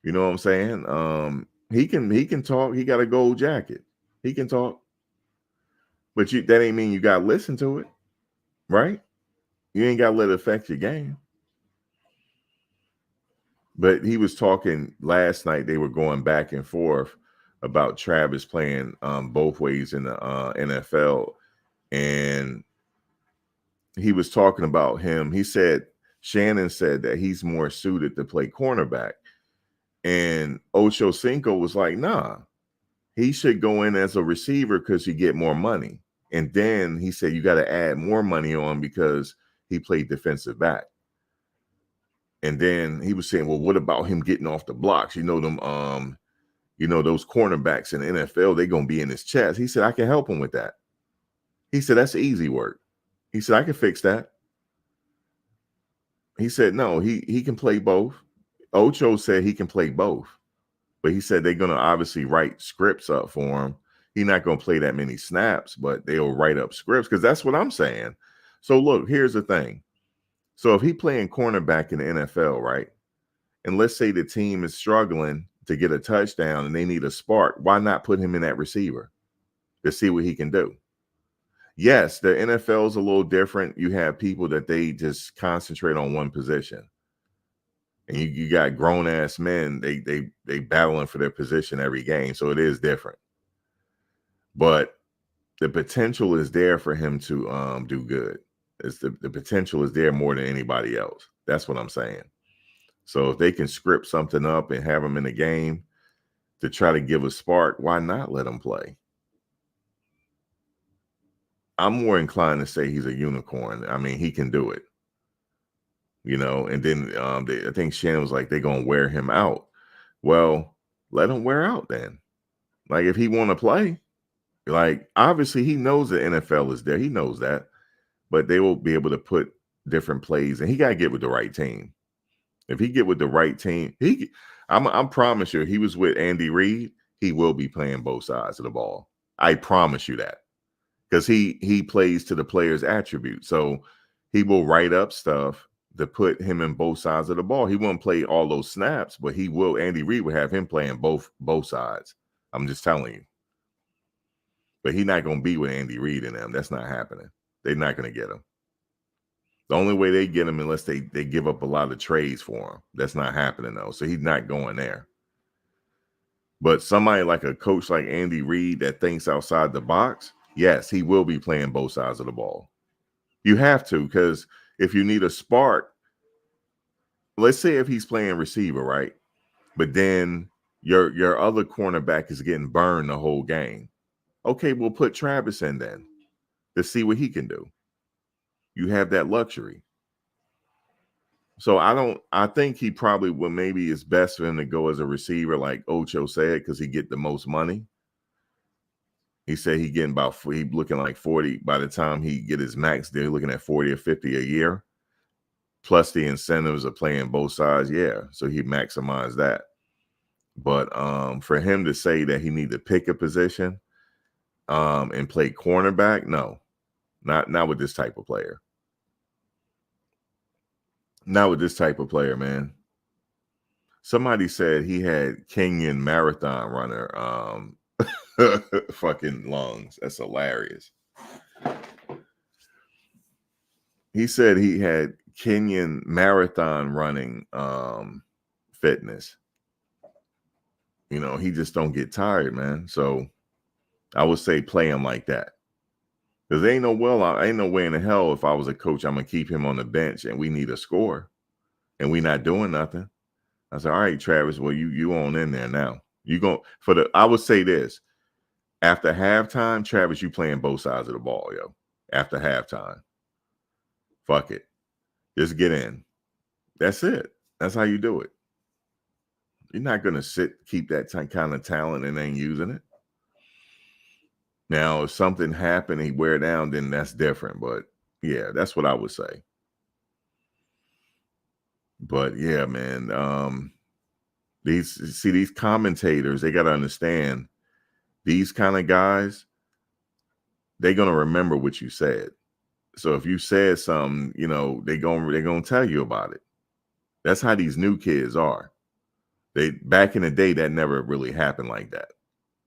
You know what I'm saying? He can talk. He got a gold jacket. He can talk. But that ain't mean you got to listen to it, right? You ain't got to let it affect your game. But he was talking last night. They were going back and forth about Travis playing both ways in the NFL. And he was talking about him. He said, Shannon said that he's more suited to play cornerback. And Ocho Cinco was like, nah, he should go in as a receiver because you get more money. And then he said, you got to add more money on because he played defensive back. And then he was saying, well, what about him getting off the blocks? You know, those cornerbacks in the NFL, they're going to be in his chest. He said, I can help him with that. He said, that's easy work. He said, I can fix that. He said, no, he can play both. Ocho said he can play both. But he said they're going to obviously write scripts up for him. He's not going to play that many snaps, but they'll write up scripts because that's what I'm saying. So, look, here's the thing. So if he playing cornerback in the NFL, right, and let's say the team is struggling to get a touchdown and they need a spark, why not put him in that receiver to see what he can do? Yes, the NFL is a little different. You have people that they just concentrate on one position. And you got grown ass men, they battling for their position every game. So it is different. But the potential is there for him to do good. It's the potential is there more than anybody else. That's what I'm saying. So if they can script something up and have him in the game to try to give a spark, why not let him play? I'm more inclined to say he's a unicorn. I mean, he can do it. You know, and then I think Shannon was like, they're going to wear him out. Well, let him wear out then. Like, if he want to play, like, obviously he knows the NFL is there. He knows that. But they will be able to put different plays, and he got to get with the right team. If he get with the right team, I'm promise you, he was with Andy Reid, he will be playing both sides of the ball. I promise you that. Because he plays to the player's attributes. So he will write up stuff to put him in both sides of the ball. He won't play all those snaps, but he will. Andy Reid will have him playing both sides. I'm just telling you. But he's not going to be with Andy Reid and them. That's not happening. They're not going to get him. The only way they get him unless they give up a lot of trades for him. That's not happening, though. So he's not going there. But somebody like a coach like Andy Reid that thinks outside the box, yes, he will be playing both sides of the ball. You have to, because if you need a spark, let's say if he's playing receiver, right? But then your other cornerback is getting burned the whole game. Okay, we'll put Travis in then to see what he can do. You have that luxury. So I think he probably will, maybe it's best for him to go as a receiver, like Ocho said, because he get the most money. He said he looking like 40 by the time he get his max. They're looking at 40 or 50 a year, plus the incentives of playing both sides. Yeah, so he maximized that. But for him to say that he need to pick a position and play cornerback, no, not with this type of player. Not with this type of player, man. Somebody said he had Kenyan marathon runner fucking lungs. That's hilarious. He said he had Kenyan marathon running fitness. You know, he just don't get tired, man. So I would say play him like that. Because ain't no way in the hell if I was a coach, I'm gonna keep him on the bench and we need a score and we not doing nothing. I said, all right, Travis, well, you on in there now. I would say this. After halftime, Travis, you playing both sides of the ball, yo. After halftime. Fuck it. Just get in. That's it. That's how you do it. You're not going to keep that kind of talent and ain't using it. Now, if something happened, he wear down, then that's different. But yeah, that's what I would say. But yeah, man, these commentators, they got to understand these kind of guys, they're going to remember what you said. So if you said something, you know, they're going to tell you about it. That's how these new kids are. Back in the day, that never really happened like that.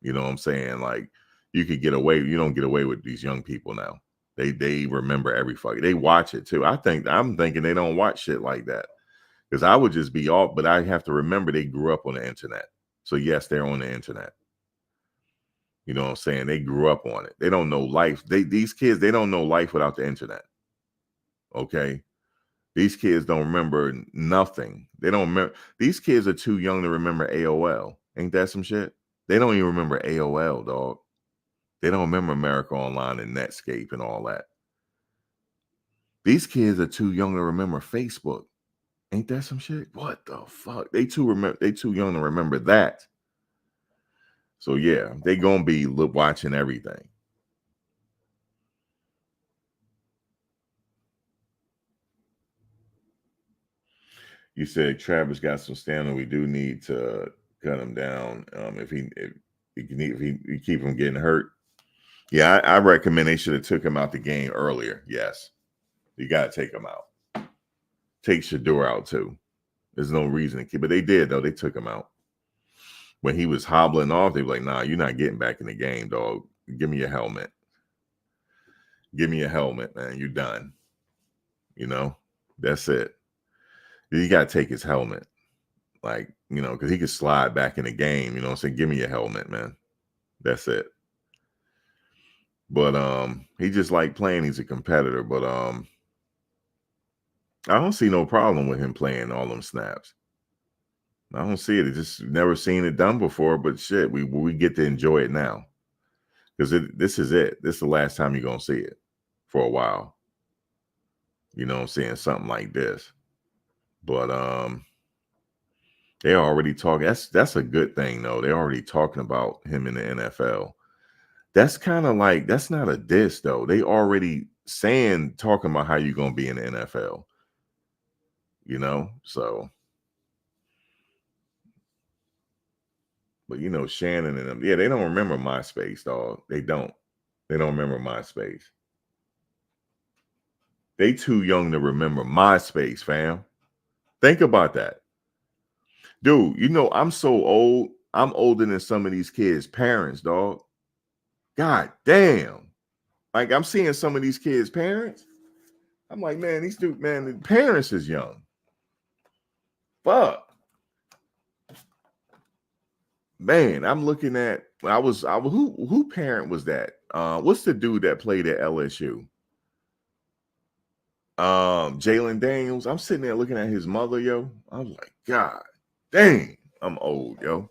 You know what I'm saying? Like, you could get away. You don't get away with these young people now. They remember every fucking. They watch it too. I'm thinking they don't watch shit like that, because I would just be off. But I have to remember they grew up on the internet. So yes, they're on the internet. You know what I'm saying? They grew up on it. They don't know life. These kids, they don't know life without the internet. Okay. These kids don't remember nothing. They don't remember. These kids are too young to remember AOL. Ain't that some shit? They don't even remember AOL, dog. They don't remember America Online and Netscape and all that. These kids are too young to remember Facebook. Ain't that some shit? What the fuck? They too young to remember that. So yeah, they gonna be watching everything. You said Travis got some stamina. We do need to cut him down. If he keep him getting hurt. Yeah, I recommend they should have took him out the game earlier. Yes, you got to take him out. Take Shador out too. There's no reason to keep, but they did though. They took him out. When he was hobbling off, they were like, nah, you're not getting back in the game, dog. Give me your helmet. Give me a helmet, man. You're done. You know, that's it. You got to take his helmet. Like, you know, because he could slide back in the game, you know, say, give me your helmet, man. That's it. But he just like playing, he's a competitor. But I don't see no problem with him playing all them snaps. I don't see it. It's just never seen it done before, but shit, we get to enjoy it now. Because this is it. This is the last time you're gonna see it for a while. You know what I'm saying? Something like this. But they're already talking. That's a good thing though. They're already talking about him in the NFL. That's kind of like, that's not a diss though. They already talking about how you're gonna be in the NFL. You know, so but you know, Shannon and them, yeah, they don't remember MySpace, dog. They don't. They don't remember MySpace. They too young to remember MySpace, fam. Think about that. Dude, you know, I'm so old. I'm older than some of these kids' parents, dog. God damn. Like, I'm seeing some of these kids' parents. I'm like, man, these dude, man, the parents is young. Fuck. Man, I'm looking at who parent was that? What's the dude that played at LSU? Jalen Daniels. I'm sitting there looking at his mother, yo. I'm like, God dang, I'm old, yo.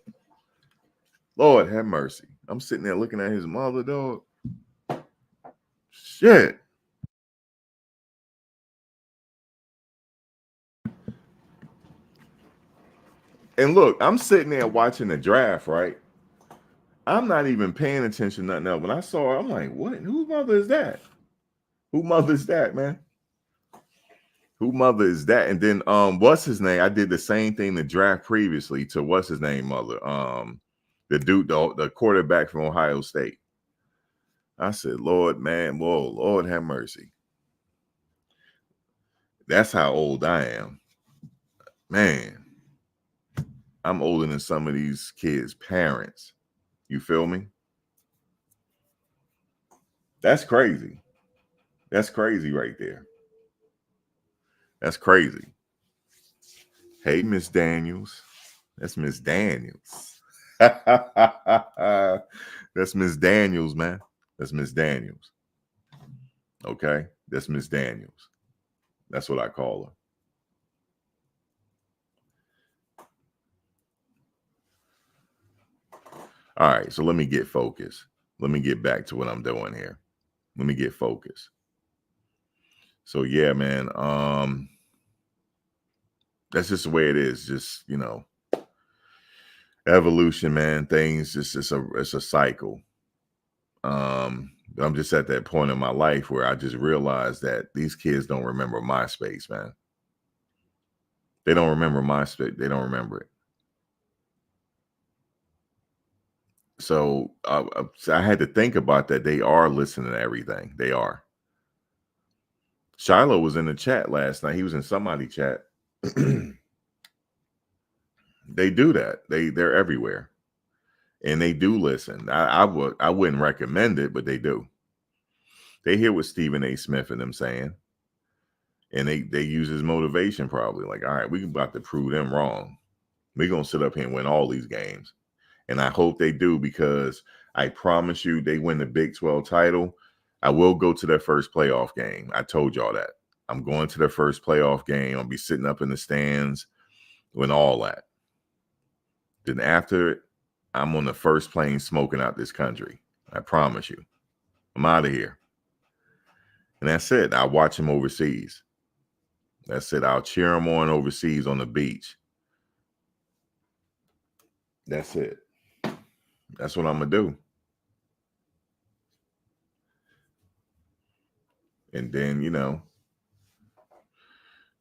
Lord have mercy. I'm sitting there looking at his mother, dog. Shit. And look, I'm sitting there watching the draft, right? I'm not even paying attention to nothing else. When I saw her, I'm like, what? Whose mother is that? Who mother is that, man? Who mother is that? And then what's his name? I did the same thing the draft previously to what's his name mother? The dude, the quarterback from Ohio State. I said, Lord, man, whoa, Lord have mercy. That's how old I am. Man, I'm older than some of these kids' parents. You feel me? That's crazy. That's crazy right there. That's crazy. Hey, Miss Daniels. That's Miss Daniels. That's Miss Daniels, man. That's Miss Daniels. Okay? That's Miss Daniels. That's what I call her. All right, so let me get focused. Let me get back to what I'm doing here. Let me get focused. So yeah, man. That's just the way it is. Just, you know, evolution, man. Things just it's a cycle. I'm just at that point in my life where I just realized that these kids don't remember MySpace, man. They don't remember MySpace. They don't remember it. So I had to think about that. They are listening to everything. They are. Shiloh was in the chat last night. He was in somebody's chat. They do that. They're everywhere, and they do listen. I wouldn't recommend it, but they do. They hear what Stephen A. Smith and them saying, and they use his motivation probably. Like, all right, we about to prove them wrong. We're gonna sit up here and win all these games, and I hope they do, because I promise you, they win the Big 12 title. I will go to their first playoff game. I told y'all that. I'm going to their first playoff game. I'll be sitting up in the stands and all that. Then after it, I'm on the first plane smoking out this country. I promise you. I'm out of here. And that's it. I'll watch him overseas. That's it. I'll cheer him on overseas on the beach. That's it. That's what I'm going to do. And then, you know,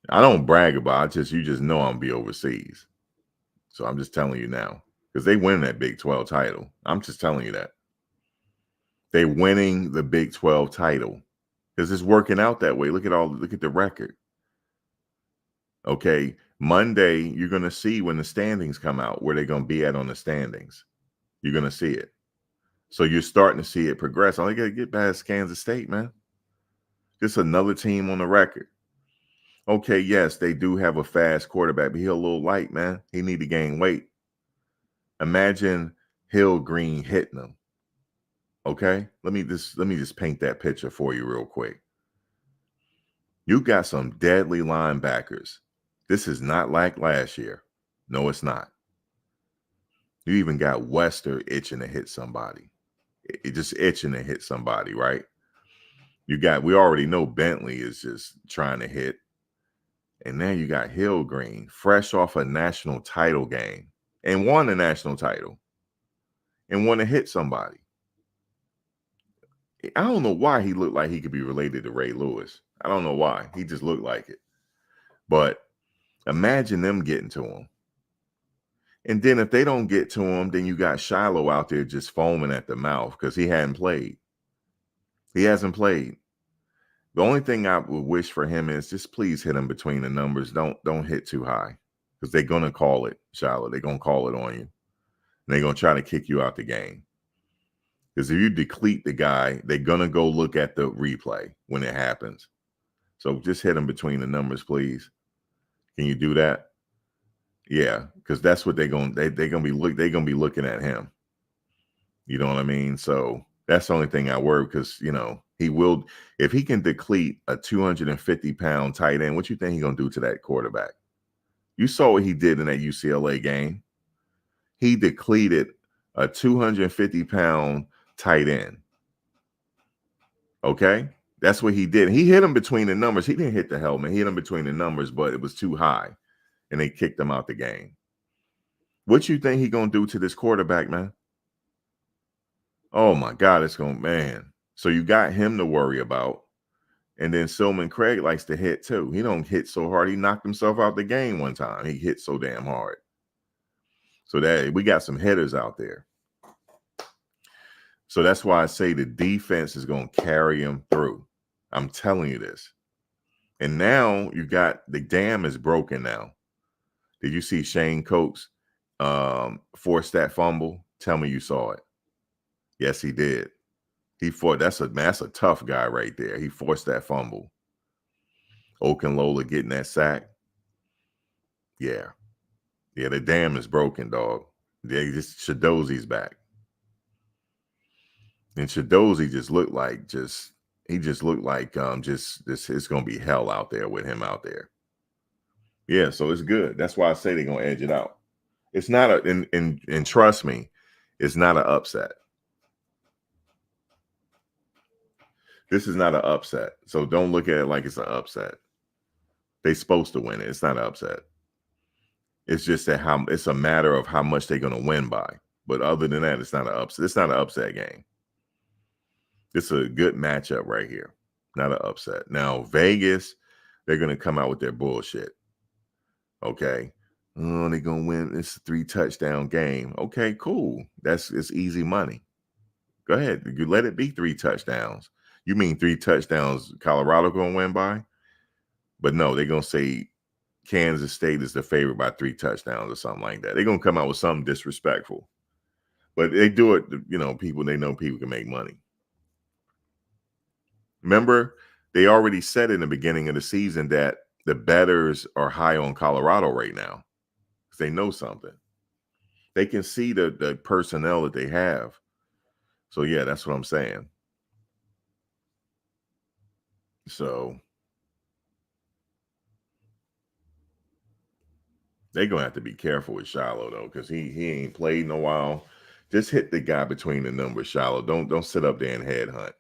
I don't brag about it. You just know I'm going to be overseas. So I'm just telling you now. Because they win that Big 12 title. I'm just telling you that. They're winning the Big 12 title. Because it's working out that way. Look at the record. Okay. Monday, you're going to see when the standings come out where they're going to be at on the standings. You're going to see it. So you're starting to see it progress. All you got to get past Kansas State, man. Just another team on the record. Okay, yes, they do have a fast quarterback, but he's a little light, man. He need to gain weight. Imagine Hill Green hitting him. Okay, let me just paint that picture for you real quick. You got some deadly linebackers. This is not like last year. No, it's not. You even got Wester itching to hit somebody. It just itching to hit somebody, right? We already know Bentley is just trying to hit. And now you got Hill Green, fresh off a national title game and won a national title and want to hit somebody. I don't know why he looked like he could be related to Ray Lewis. I don't know why. He just looked like it. But imagine them getting to him. And then if they don't get to him, then you got Shiloh out there just foaming at the mouth because he hadn't played. He hasn't played. The only thing I would wish for him is just please hit him between the numbers. Don't hit too high because they're going to call it, Shiloh. They're going to call it on you. And they're going to try to kick you out the game. Because if you deplete the guy, they're going to go look at the replay when it happens. So just hit him between the numbers, please. Can you do that? Yeah, because that's what they're going to be looking at him. You know what I mean? So that's the only thing I worry because, he will, if he can deplete a 250-pound tight end, what you think he's going to do to that quarterback? You saw what he did in that UCLA game. He depleted a 250-pound tight end. Okay? That's what he did. He hit him between the numbers. He didn't hit the helmet. He hit him between the numbers, but it was too high, and they kicked him out the game. What you think he going to do to this quarterback, man? Oh, my God, man. So you got him to worry about. And then Silman Craig likes to hit, too. He don't hit so hard. He knocked himself out the game one time. He hit so damn hard. So that we got some hitters out there. So that's why I say the defense is going to carry him through. I'm telling you this. And now you got the dam is broken now. Did you see Shane Coates force that fumble? Tell me you saw it. Yes, he did. That's a tough guy right there. He forced that fumble. Okunlola getting that sack. Yeah. Yeah, the dam is broken, dog. Shadozi's back. And Shadozi just looked like it's gonna be hell out there with him out there. Yeah, so it's good. That's why I say they're gonna edge it out. It's not and trust me, it's not an upset. This is not an upset. So don't look at it like it's an upset. They're supposed to win it. It's not an upset. It's just that it's a matter of how much they're gonna win by. But other than that, it's not an upset. It's not an upset game. It's a good matchup right here. Not an upset. Now, Vegas, they're gonna come out with their bullshit. Okay. Oh, they're gonna win. It's a 3-touchdown game. Okay, cool. It's easy money. Go ahead. You let it be 3 touchdowns. You mean 3 touchdowns Colorado gonna win by? But no, they're gonna say Kansas State is the favorite by 3 touchdowns or something like that. They're gonna come out with something disrespectful. But they do it, they know people can make money. Remember, they already said in the beginning of the season that the bettors are high on Colorado right now. Because they know something. They can see the personnel that they have. So yeah, that's what I'm saying. So they're gonna have to be careful with Shiloh though, because he ain't played in a while. Just hit the guy between the numbers, Shiloh. Don't sit up there and headhunt.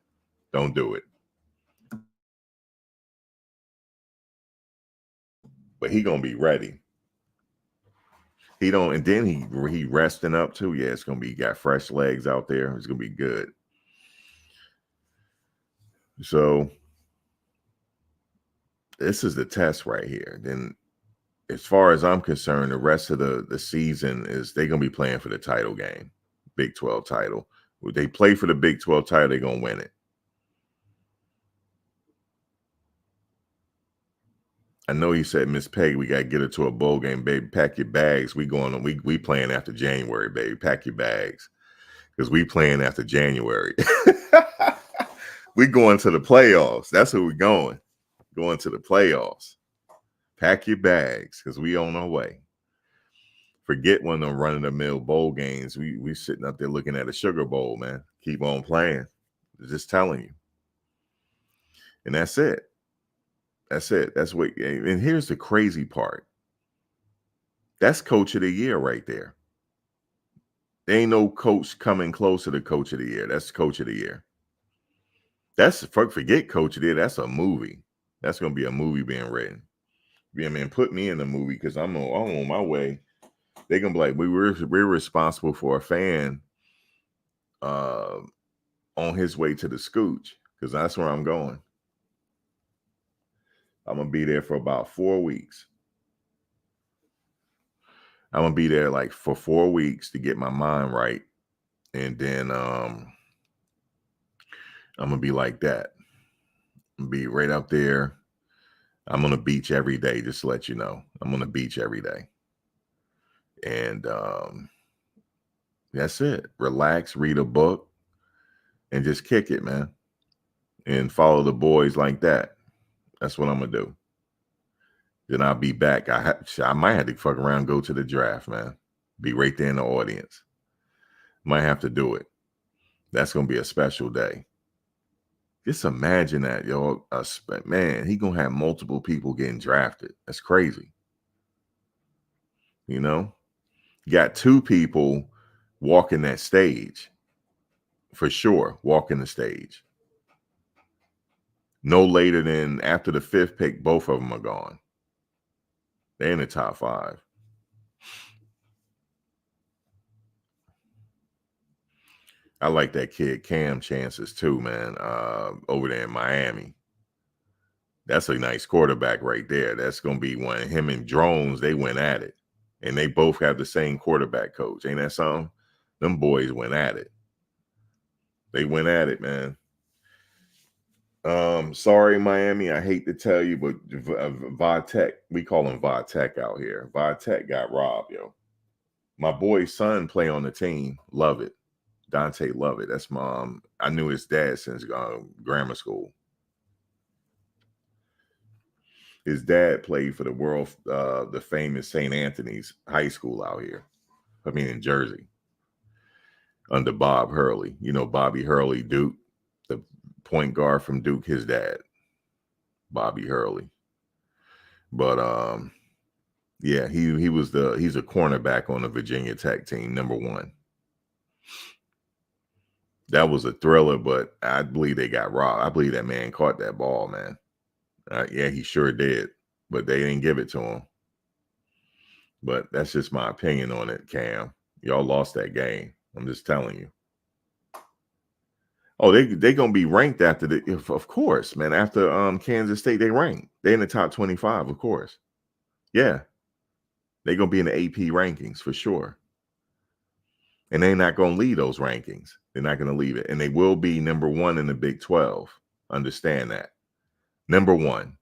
Don't do it. But he gonna be ready. He don't, and then he resting up too. Yeah, it's gonna be got fresh legs out there. It's gonna be good. So this is the test right here. Then, as far as I'm concerned, the rest of the season is they're gonna be playing for the title game, Big 12 title. If they play for the Big 12 title, they're gonna win it. I know he said, Miss Peggy, we got to get her to a bowl game, baby. Pack your bags. We playing after January, baby. Pack your bags. Because we playing after January. We going to the playoffs. That's where we going. Going to the playoffs. Pack your bags because we on our way. Forget one of them run-of-the-mill bowl games. We sitting up there looking at a Sugar Bowl, man. Keep on playing. Just telling you. And that's it. That's it. That's what. And here's the crazy part. That's Coach of the Year right there. There ain't no coach coming closer to Coach of the Year. That's Coach of the Year. That's forget Coach of the Year. That's a movie. That's gonna be a movie being written. Yeah, man, put me in the movie because I'm on my way. They're gonna be like, we're responsible for a fan on his way to the scooch, because that's where I'm going. I'm gonna be there for about 4 weeks. I'm gonna be there like for 4 weeks to get my mind right, and then I'm gonna be like that. I'm gonna be right up there. I'm on the beach every day, just to let you know. I'm on the beach every day. And that's it. Relax, read a book, and just kick it, man. And follow the boys like that. That's what I'm gonna do. Then I'll be back. I might have to fuck around, go to the draft, man. Be right there in the audience. Might have to do it. That's gonna be a special day. Just imagine that, yo. Man, he gonna have multiple people getting drafted. That's crazy. You know, you got 2 people walking that stage for sure. Walking the stage. No later than after the 5th pick, both of them are gone. They're in the top 5. I like that kid Cam chances too, man. Over there in Miami. That's a nice quarterback right there. That's gonna be one. Him and Drones, they went at it. And they both have the same quarterback coach. Ain't that something? Them boys went at it. They went at it, man. Sorry, Miami. I hate to tell you, but Vitek, we call him Vitek out here. Vitek got robbed, yo. My boy's son play on the team. Love it. Dante Love it. That's mom. I knew his dad since grammar school. His dad played for the famous St. Anthony's High School out here. I mean, in Jersey, under Bob Hurley. You know, Bobby Hurley, Duke, the point guard from Duke, his dad, Bobby Hurley. But yeah, he's a cornerback on the Virginia Tech team, number 1. That was a thriller, but I believe they got robbed. I believe that man caught that ball, man. Yeah, he sure did, but they didn't give it to him. But that's just my opinion on it, Cam. Y'all lost that game. I'm just telling you. Oh, they gonna be ranked after of course, man. After Kansas State, they ranked. They in the top 25, of course. Yeah, they gonna be in the AP rankings for sure. And they're not gonna leave those rankings. They're not gonna leave it, and they will be number 1 in the Big 12. Understand that. Number 1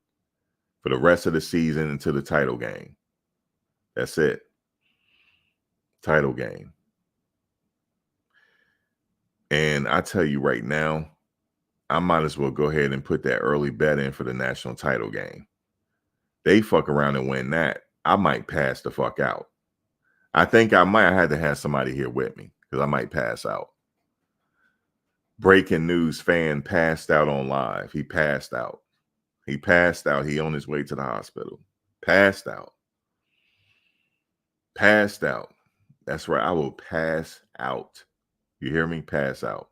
for the rest of the season until the title game. That's it. Title game. And I tell you right now, I might as well go ahead and put that early bet in for the national title game. They fuck around and win that, I might pass the fuck out. I think I might have to have somebody here with me because I might pass out. Breaking news, fan passed out on live. He passed out. He passed out. He on his way to the hospital. Passed out. Passed out. That's right. I will pass out. You hear me? Pass out.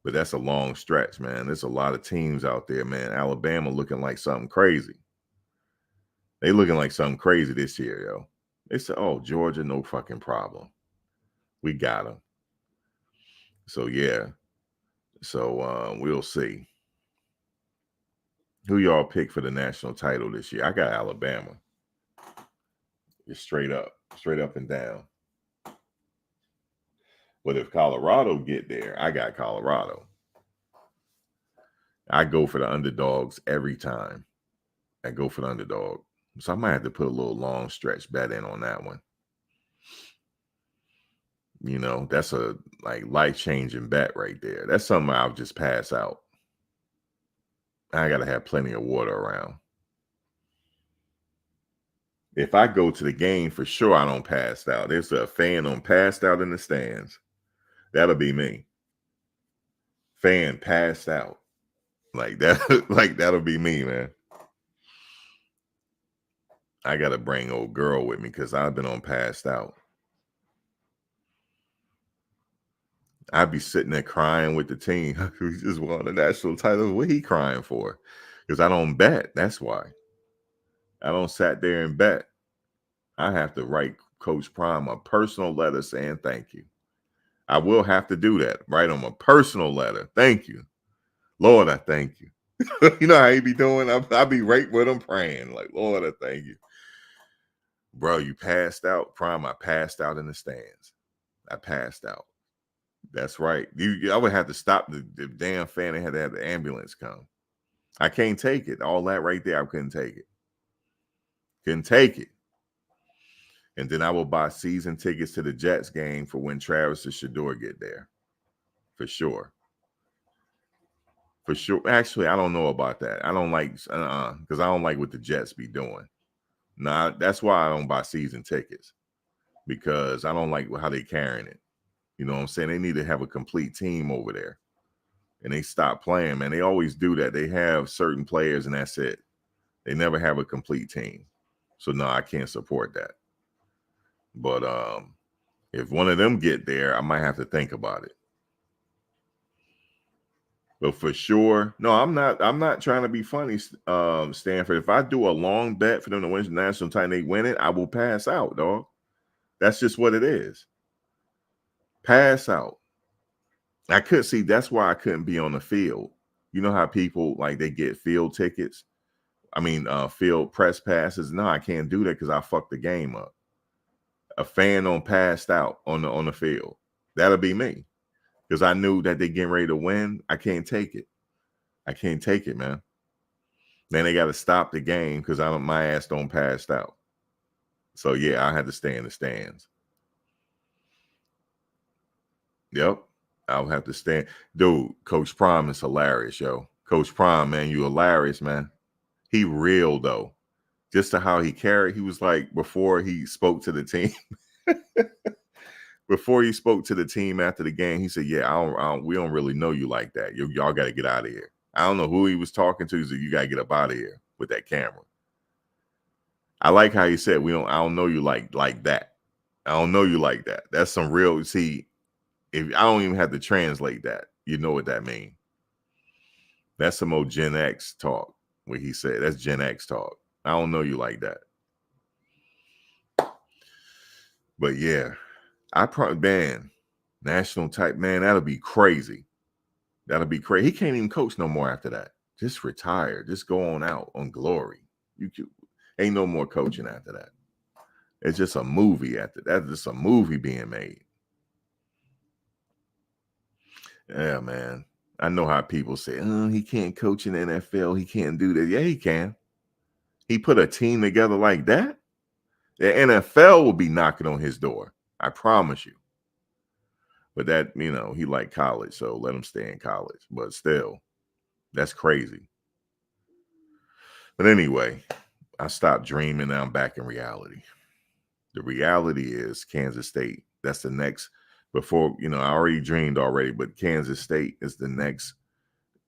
But that's a long stretch, man. There's a lot of teams out there, man. Alabama looking like something crazy. They looking like something crazy this year, yo. They said, oh, Georgia, no fucking problem. We got them. So, yeah. So, we'll see. Who y'all pick for the national title this year? I got Alabama. Just straight up and down. But if Colorado get there, I got Colorado. I go for the underdogs every time. I go for the underdog. So I might have to put a little long stretch bet in on that one. You know, that's a like life-changing bet right there. That's something I'll just pass out. I gotta have plenty of water around. If I go to the game, for sure I don't pass out. There's a fan on passed out in the stands. That'll be me. Fan passed out. Like that, like that'll be me, man. I gotta bring old girl with me because I've been on passed out. I'd be sitting there crying with the team. We just won the national title. What he crying for? Because I don't bet. That's why. I don't sat there and bet. I have to write Coach Prime a personal letter saying thank you. I will have to do that. Write him a personal letter. Thank you. Lord, I thank you. You know how he be doing? I be right with him praying. Like, Lord, I thank you. Bro, you passed out. Prime, I passed out in the stands. I passed out. That's right. I would have to stop the damn fan and had to have the ambulance come. I can't take it. All that right there, I couldn't take it. Couldn't take it. And then I will buy season tickets to the Jets game for when Travis and Shador get there. For sure. For sure. Actually, I don't know about that. I don't like because I don't like what the Jets be doing. Nah, that's why I don't buy season tickets. Because I don't like how they carrying it. You know what I'm saying? They need to have a complete team over there. And they stop playing, man. They always do that. They have certain players and that's it. They never have a complete team. So no, I can't support that. But if one of them get there, I might have to think about it. But for sure, no, I'm not trying to be funny, Stanford. If I do a long bet for them to win the national title and they win it, I will pass out, dog. That's just what it is. Pass out. I could see that's why I couldn't be on the field. You know how people like they get field tickets? I mean, field press passes. No, I can't do that because I fucked the game up. A fan on passed out on the field. That'll be me. Because I knew that they getting ready to win. I can't take it. I can't take it, man. Then they got to stop the game because my ass don't passed out. So yeah, I had to stay in the stands. Yep. I'll have to stand. Dude, Coach Prime is hilarious, yo. Coach Prime, man, you hilarious, man. He real though. Just to how he carried, he was like before he spoke to the team. Before he spoke to the team after the game, he said, "Yeah, we don't really know you like that. Y'all got to get out of here." I don't know who he was talking to. He said, "You got to get up out of here with that camera." I like how he said, I don't know you like that. I don't know you like that. That's some real, see, if I don't even have to translate that, you know what that means. That's some old Gen X talk, what he said. That's Gen X talk. I don't know you like that. But yeah, I probably, man, national type, man, that'll be crazy. That'll be crazy. He can't even coach no more after that. Just retire. Just go on out on glory. Ain't no more coaching after that. It's just a movie after that. It's just a movie being made. Yeah, man. I know how people say, "Oh, he can't coach in the NFL. He can't do that." Yeah, he can. He put a team together like that. The NFL will be knocking on his door. I promise you. But that, he like college, so let him stay in college. But still, that's crazy. But anyway, I stopped dreaming. Now I'm back in reality. The reality is Kansas State. That's the next, before, I already dreamed already, but Kansas State is the next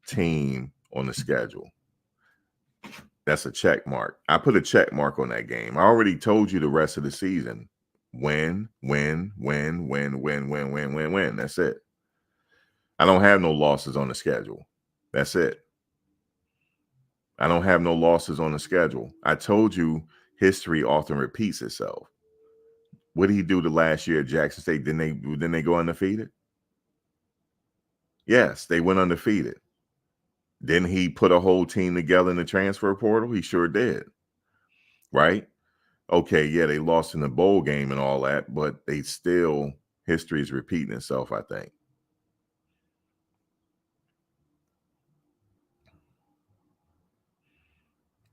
team on the schedule. That's a check mark. I put a check mark on that game. I already told you the rest of the season. Win. That's it. I don't have no losses on the schedule. That's it. I don't have no losses on the schedule. I told you history often repeats itself. What did he do the last year at Jackson State? Didn't they go undefeated? Yes, they went undefeated. Didn't he put a whole team together in the transfer portal? He sure did. Right? Okay, yeah, they lost in the bowl game and all that, but they still, history is repeating itself, I think.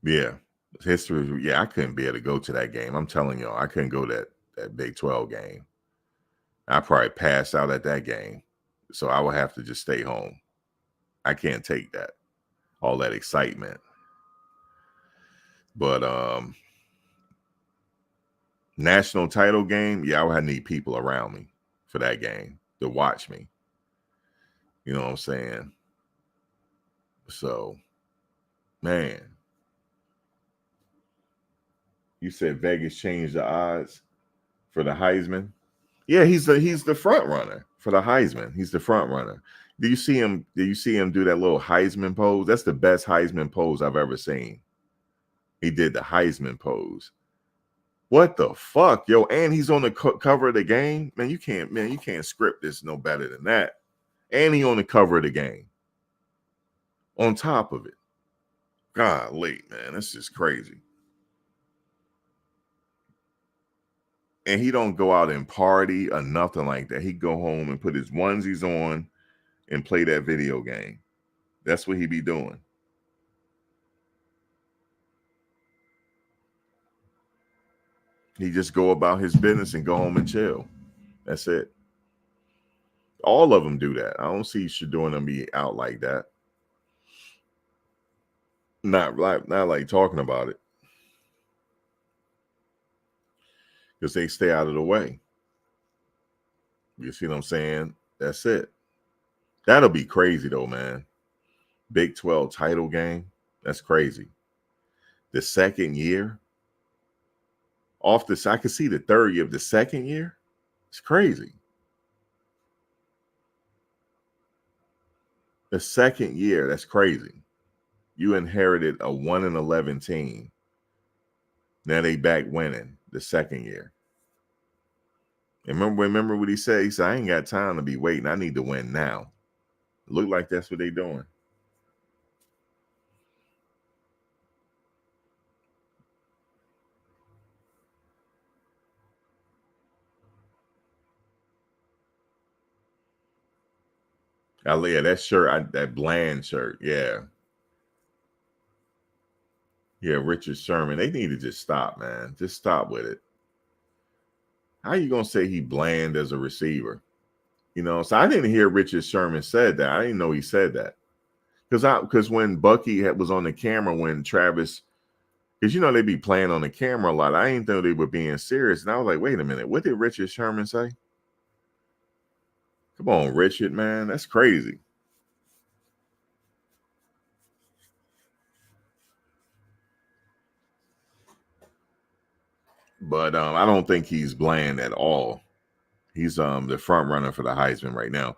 Yeah. History, yeah, I couldn't be able to go to that game. I'm telling y'all, I couldn't go to that Big 12 game. I probably passed out at that game. So I would have to just stay home. I can't take that. All that excitement. But national title game, yeah, I would need people around me for that game to watch me. You know what I'm saying? So, man, you said Vegas changed the odds for the Heisman. Yeah, he's the front runner for the Heisman. He's the front runner. Do you see him? Do you see him do that little Heisman pose? That's the best Heisman pose I've ever seen. He did the Heisman pose. What the fuck, yo? And he's on the cover of the game. Man, you can't script this no better than that. And he on the cover of the game. On top of it. Golly, man, this is crazy. And he don't go out and party or nothing like that. He go home and put his onesies on and play that video game. That's what he be doing. He just go about his business and go home and chill. That's it. All of them do that. I don't see Shador and them be out like that. Not like talking about it. Because they stay out of the way. You see what I'm saying? That's it. That'll be crazy though, man. Big 12 title game. That's crazy. The second year. Off this, I could see the third year of the second year. It's crazy. The second year, that's crazy. You inherited a 1-11 team. Now they back winning the second year. And remember what he said? He said, I ain't got time to be waiting. I need to win now. Look like that's what they doing. Yeah, that shirt, that bland shirt. Yeah. Yeah, Richard Sherman. They need to just stop, man. Just stop with it. How you going to say he bland as a receiver? You know, so I didn't hear Richard Sherman said that. I didn't know he said that. Because when Bucky was on the camera, when Travis, because you know they be playing on the camera a lot. I didn't know they were being serious. And I was like, wait a minute, what did Richard Sherman say? Come on, Richard, man. That's crazy. But I don't think he's bland at all. He's the front runner for the Heisman right now.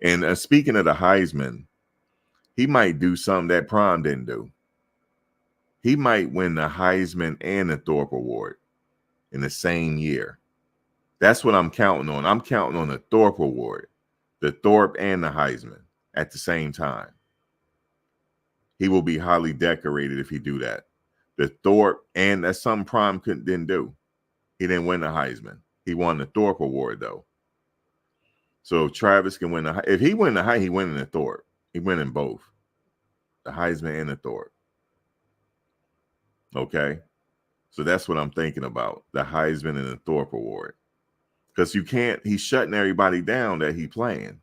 And speaking of the Heisman, he might do something that Prime didn't do. He might win the Heisman and the Thorpe Award in the same year. That's what I'm counting on. I'm counting on the Thorpe Award, the Thorpe and the Heisman at the same time. He will be highly decorated if he do that. The Thorpe, and that's something Prime didn't do. He didn't win the Heisman. He won the Thorpe Award though. So Travis can win if he win the he win in the Thorpe. He win in both, the Heisman and the Thorpe. Okay, so that's what I'm thinking about, the Heisman and the Thorpe Award, because you can't. He's shutting everybody down that he playing.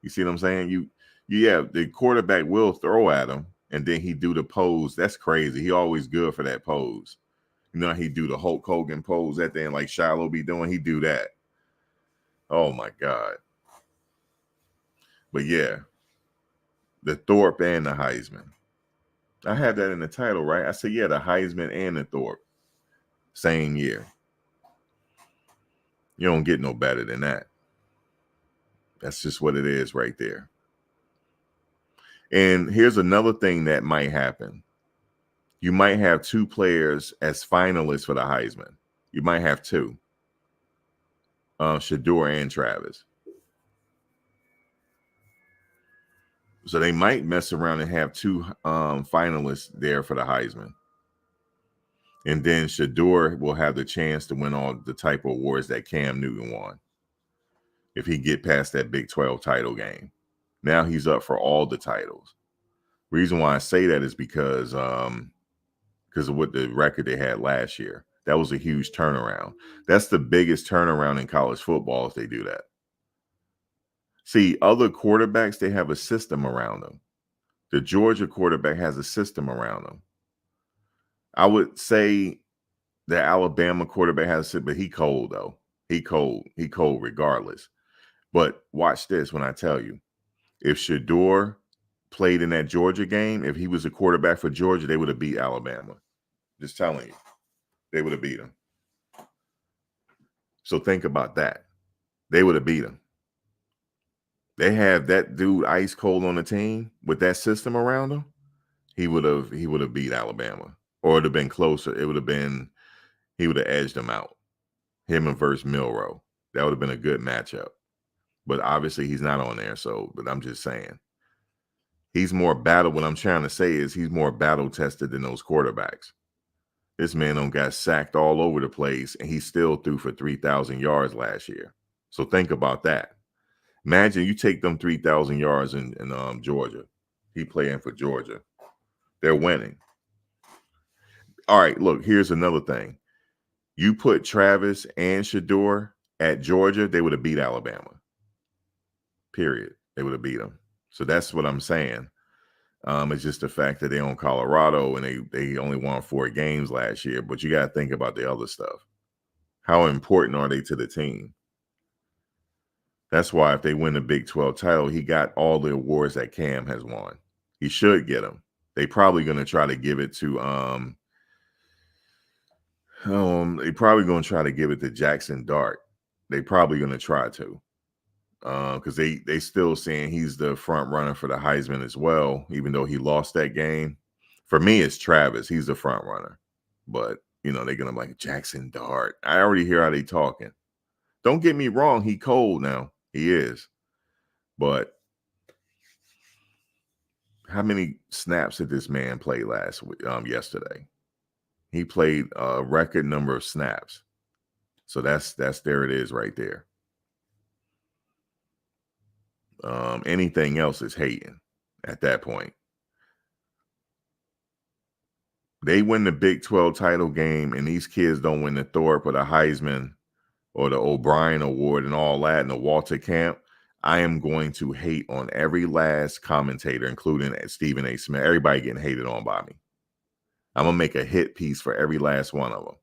You see what I'm saying? Yeah, the quarterback will throw at him, and then he do the pose. That's crazy. He always good for that pose. You know, he do the Hulk Hogan pose at the end, like Shiloh be doing. He do that. Oh my God. But yeah, the Thorpe and the Heisman. I had that in the title, right? I said, yeah, the Heisman and the Thorpe. Same year. You don't get no better than that. That's just what it is right there. And here's another thing that might happen. You might have two players as finalists for the Heisman. You might have two. Shador and Travis. So they might mess around and have two finalists there for the Heisman. And then Shador will have the chance to win all the type of awards that Cam Newton won if he get past that Big 12 title game. Now he's up for all the titles. Reason why I say that is because because of what the record they had last year. That was a huge turnaround. That's the biggest turnaround in college football if they do that. See, other quarterbacks, they have a system around them. The Georgia quarterback has a system around them. I would say the Alabama quarterback has a, but he cold though. He cold. He cold regardless. But watch this when I tell you. If Shador played in that Georgia game, if he was a quarterback for Georgia, they would have beat Alabama. Just telling you. They would have beat him. So think about that. They would have beat him. They have that dude ice cold on the team with that system around him. He would have beat Alabama. Or it would have been closer. It would have been, he would have edged him out. Him and versus Milroe. That would have been a good matchup. But obviously he's not on there. So, but I'm just saying. He's more battle. What I'm trying to say is he's more battle tested than those quarterbacks. This man done got sacked all over the place, and he still threw for 3,000 yards last year. So think about that. Imagine you take them 3,000 yards in Georgia. He playing for Georgia. They're winning. All right, look, here's another thing. You put Travis and Shador at Georgia, they would have beat Alabama. Period. They would have beat them. So that's what I'm saying. It's just the fact that they own Colorado and they only won 4 games last year. But you got to think about the other stuff. How important are they to the team? That's why if they win the Big 12 title, he got all the awards that Cam has won. He should get them. They probably going to try to give it to they probably going to try to give it to Jackson Dart. They probably going to try to. Because they still saying he's the front runner for the Heisman as well, even though he lost that game. For me, it's Travis. He's the front runner. But, you know, they're going to be like Jackson Dart. I already hear how they talking. Don't get me wrong. He cold now. He is. But how many snaps did this man play yesterday? He played a record number of snaps. So that's there it is right there. Anything else is hating at that point. They win the Big 12 title game, and these kids don't win the Thorpe or the Heisman or the O'Brien Award and all that and the Walter Camp. I am going to hate on every last commentator, including Stephen A. Smith. Everybody getting hated on by me. I'm going to make a hit piece for every last one of them.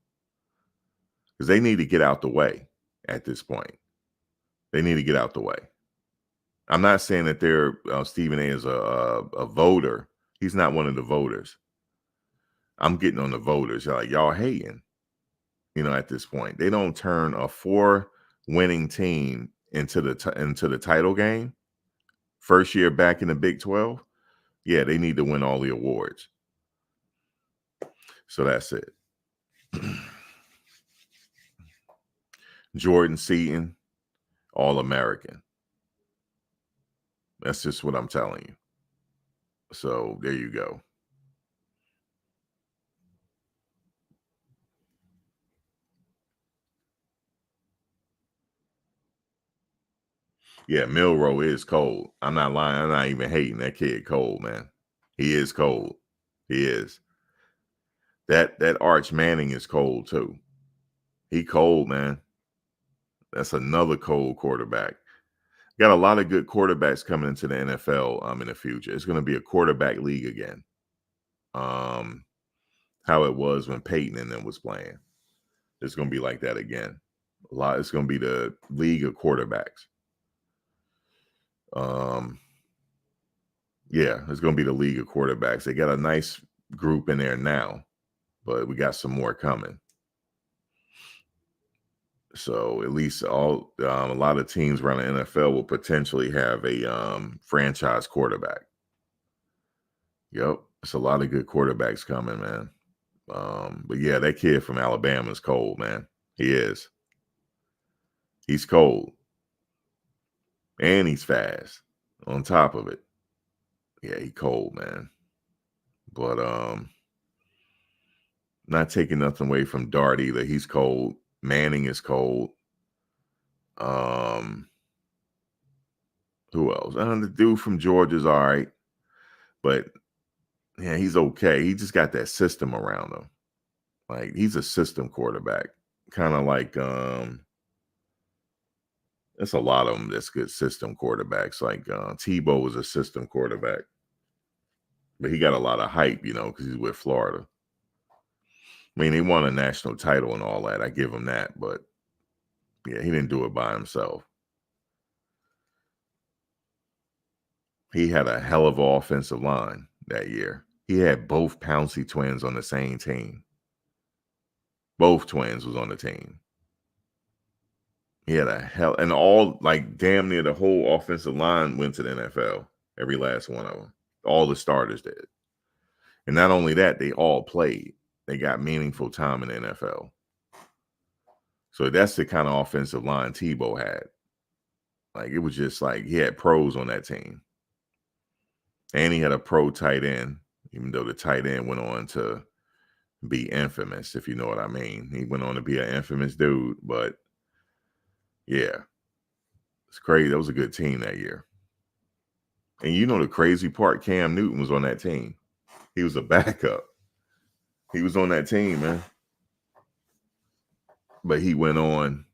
Because they need to get out the way at this point. They need to get out the way. I'm not saying that Stephen A. is a voter. He's not one of the voters. I'm getting on the voters. Like, y'all hating, you know, at this point. They don't turn a 4-winning team into the title game. First year back in the Big 12. Yeah, they need to win all the awards. So that's it. Jordan Seaton, All-American. That's just what I'm telling you. So there you go. Yeah, Milroe is cold. I'm not lying. I'm not even hating. That kid cold, man. He is cold. He is. That Arch Manning is cold too. He cold, man. That's another cold quarterback. Got a lot of good quarterbacks coming into the NFL in the future. It's going to be a quarterback league again. How it was when Peyton and them was playing. It's going to be like that again. It's going to be the league of quarterbacks. Yeah, it's going to be the league of quarterbacks. They got a nice group in there now, but we got some more coming. So at least a lot of teams around the NFL will potentially have a franchise quarterback. Yep, it's a lot of good quarterbacks coming, man. But yeah, that kid from Alabama is cold, man. He is. He's cold. And he's fast on top of it. Yeah, he cold, man. But not taking nothing away from Dart either. He's cold. Manning is cold. Who else? The dude from Georgia's all right. But Yeah, he's okay. He just got that system around him. Like, he's a system quarterback. Kind of like there's a lot of them that's good system quarterbacks. Like Tebow was a system quarterback, but he got a lot of hype, because he's with Florida. I mean, he won a national title and all that. I give him that, but yeah, he didn't do it by himself. He had a hell of an offensive line that year. He had both Pouncey twins on the same team. Both twins was on the team. He had a hell, and all, like, damn near the whole offensive line went to the NFL. Every last one of them. All the starters did. And not only that, they all played. They got meaningful time in the NFL. So that's the kind of offensive line Tebow had. Like, it was just like he had pros on that team. And he had a pro tight end, even though the tight end went on to be infamous, if you know what I mean. He went on to be an infamous dude, but yeah, it's crazy. That was a good team that year. And the crazy part, Cam Newton was on that team. He was a backup. He was on that team, man. But he went on,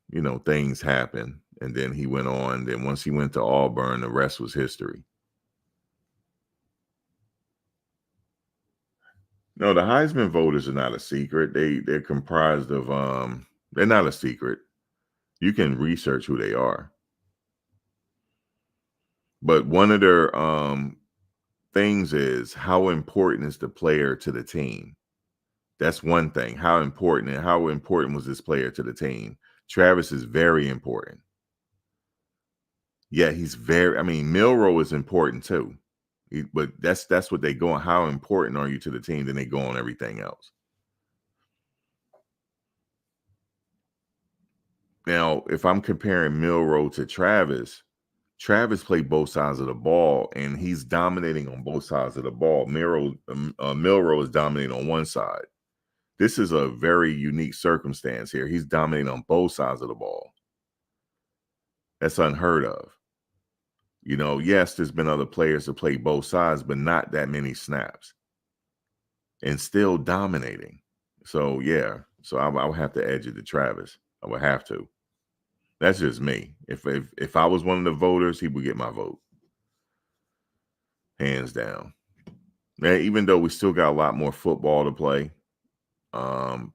things happened. And then he went on. Then once he went to Auburn, the rest was history. No, the Heisman voters are not a secret. They're comprised of they're not a secret. You can research who they are. But one of their things is how important is the player to the team. That's one thing. How important was this player to the team? Travis is very important. Yeah, Milroe is important too. But that's what they go on. How important are you to the team? Then they go on everything else. Now, if I'm comparing Milroe to Travis played both sides of the ball, and he's dominating on both sides of the ball. Milroe is dominating on one side. This is a very unique circumstance here. He's dominating on both sides of the ball. That's unheard of. Yes, there's been other players that play both sides, but not that many snaps. And still dominating. So, yeah. So I would have to edge it to Travis. I would have to. That's just me. If I was one of the voters, he would get my vote. Hands down. Man, even though we still got a lot more football to play. But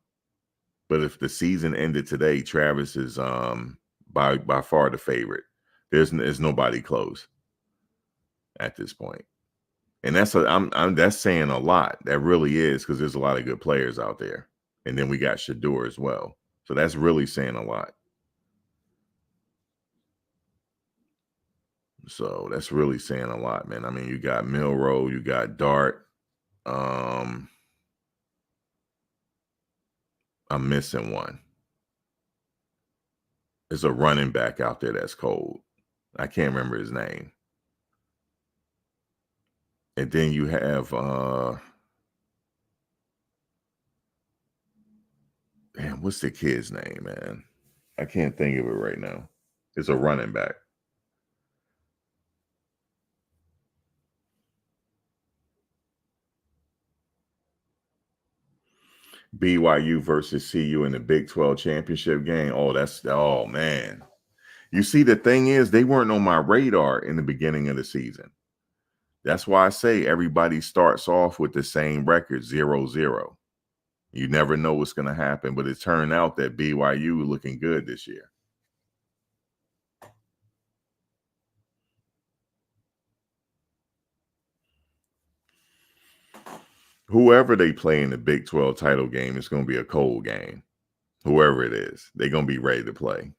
if the season ended today, Travis is by far the favorite. There's nobody close at this point. And that's saying a lot. That really is, because there's a lot of good players out there. And then we got Shador as well. So that's really saying a lot. So that's really saying a lot, man. I mean, you got Milroe, you got Dart. I'm missing one. There's a running back out there that's cold. I can't remember his name. And then you have damn, what's the kid's name, man? I can't think of it right now. It's a running back. BYU versus CU in the Big 12 championship game. Oh man. You see, the thing is, they weren't on my radar in the beginning of the season. That's why I say everybody starts off with the same record, 0-0. You never know what's going to happen, but it turned out that BYU looking good this year. Whoever they play in the Big 12 title game, it's going to be a cold game. Whoever it is, they're going to be ready to play.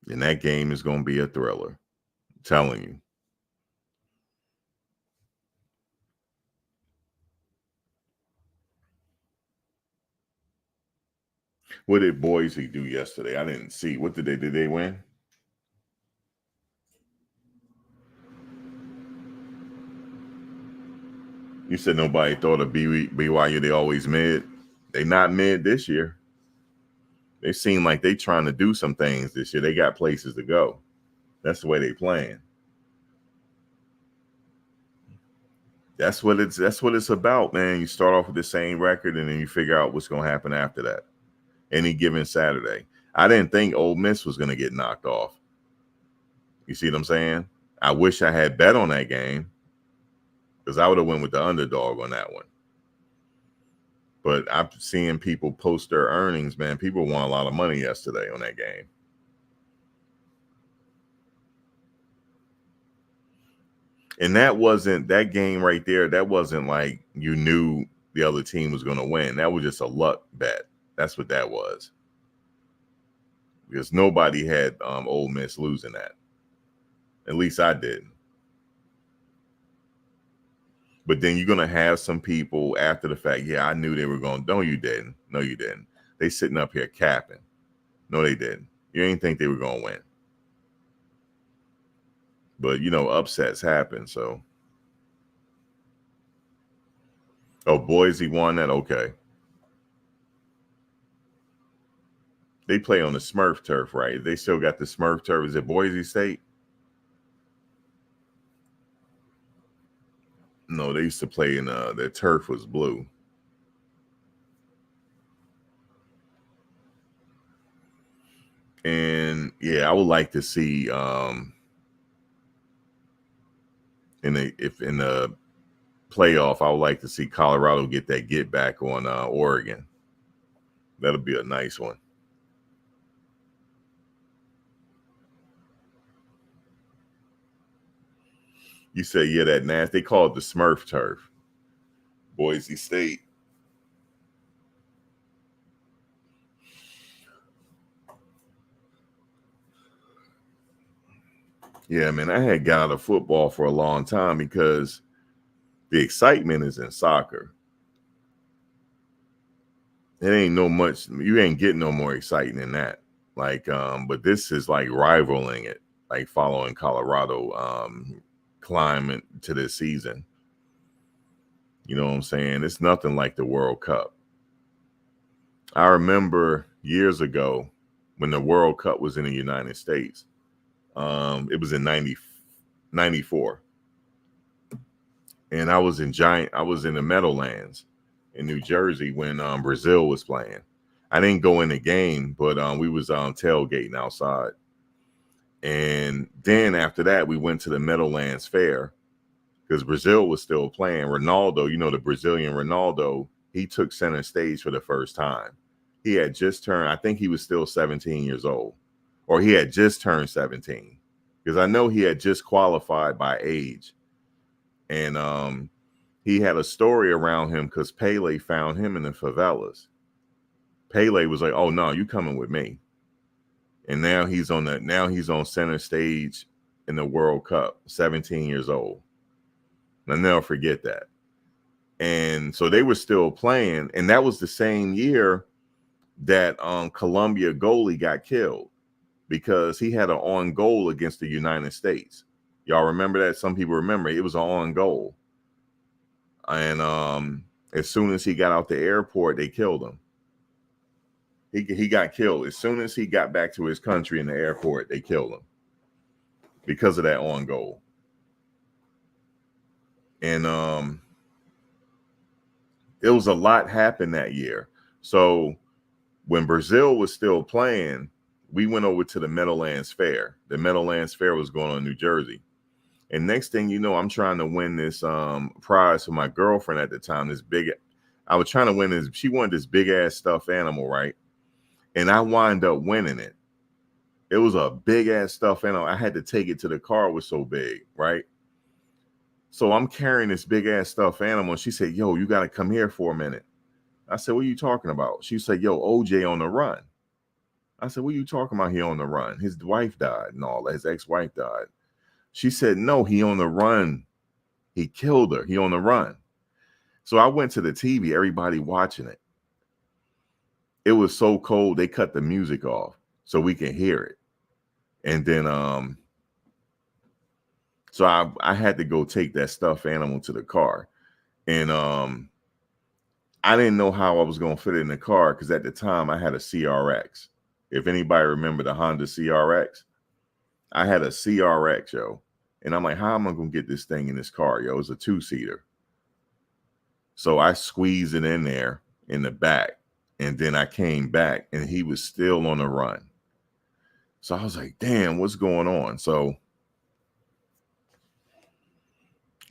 And that game is going to be a thriller. I'm telling you. What did Boise do yesterday? I didn't see. What did they win? You said nobody thought of BYU. They always mid. They not mid this year. They seem like they trying to do some things this year. They got places to go. That's the way they playing. That's what it's about, man. You start off with the same record, and then you figure out what's going to happen after that. Any given Saturday, I didn't think Ole Miss was going to get knocked off. You see what I'm saying? I wish I had bet on that game, because I would have went with the underdog on that one. But I'm seeing people post their earnings, man. People won a lot of money yesterday on that game. And that game right there, that wasn't like you knew the other team was going to win. That was just a luck bet. That's what that was. Because nobody had Ole Miss losing that. At least I didn't. But then you're going to have some people after the fact, yeah, I knew they were going, no, you didn't. No, you didn't. They sitting up here capping. No, they didn't. You didn't think they were going to win. But, upsets happen, so. Oh, Boise won that? Okay. They play on the Smurf turf, right? They still got the Smurf turf. Is it Boise State? No, they used to play in their turf was blue. And yeah, I would like to see in the playoff, I would like to see Colorado get that get back on Oregon. That'll be a nice one. You say, yeah, that nasty. They call it the Smurf turf. Boise State. Yeah, man, I had got out of football for a long time because the excitement is in soccer. It ain't you ain't getting no more exciting than that. Like, but this is like rivaling it, like following Colorado climb to this season. You know what I'm saying? It's nothing like the World Cup. I remember years ago when the World Cup was in the United States. It was in 94. And I was in the Meadowlands in New Jersey when Brazil was playing. I didn't go in the game, but we was tailgating outside. And then after that, we went to the Meadowlands Fair because Brazil was still playing. Ronaldo, the Brazilian Ronaldo, he took center stage for the first time. He had just turned, I think he was still 17 years old, or he had just turned 17, because I know he had just qualified by age. And he had a story around him because Pele found him in the favelas. Pele was like, "Oh no, you coming with me." And now he's on center stage in the World Cup, 17 years old. I'll never forget that. And so they were still playing, and that was the same year that Colombia goalie got killed because he had an on goal against the United States. Y'all remember that? Some people remember it was an on goal. And as soon as he got out the airport, they killed him. He got killed. As soon as he got back to his country in the airport, they killed him because of that on goal. And it was a lot happened that year. So when Brazil was still playing, we went over to the Meadowlands Fair. The Meadowlands Fair was going on in New Jersey. And next thing you know, I'm trying to win this prize for my girlfriend at the time. I was trying to win this. She wanted this big ass stuffed animal, right? And I wind up winning it. It was a big ass stuffed animal. I had to take it to the car. It was so big, right? So I'm carrying this big ass stuffed animal. And she said, "Yo, you got to come here for a minute." I said, "What are you talking about?" She said, "Yo, OJ on the run." I said, "What are you talking about? He on the run? His wife died and all that. His ex-wife died." She said, "No, he on the run. He killed her. He on the run." So I went to the TV, everybody watching it. It was so cold, they cut the music off so we can hear it. And then so I had to go take that stuffed animal to the car. And I didn't know how I was gonna fit it in the car because at the time I had a CRX. If anybody remember the Honda CRX, I had a CRX, yo. And I'm like, how am I gonna get this thing in this car, yo? It's a 2-seater. So I squeezed it in there in the back, and then I came back and he was still on the run. So I was like, damn, what's going on? So,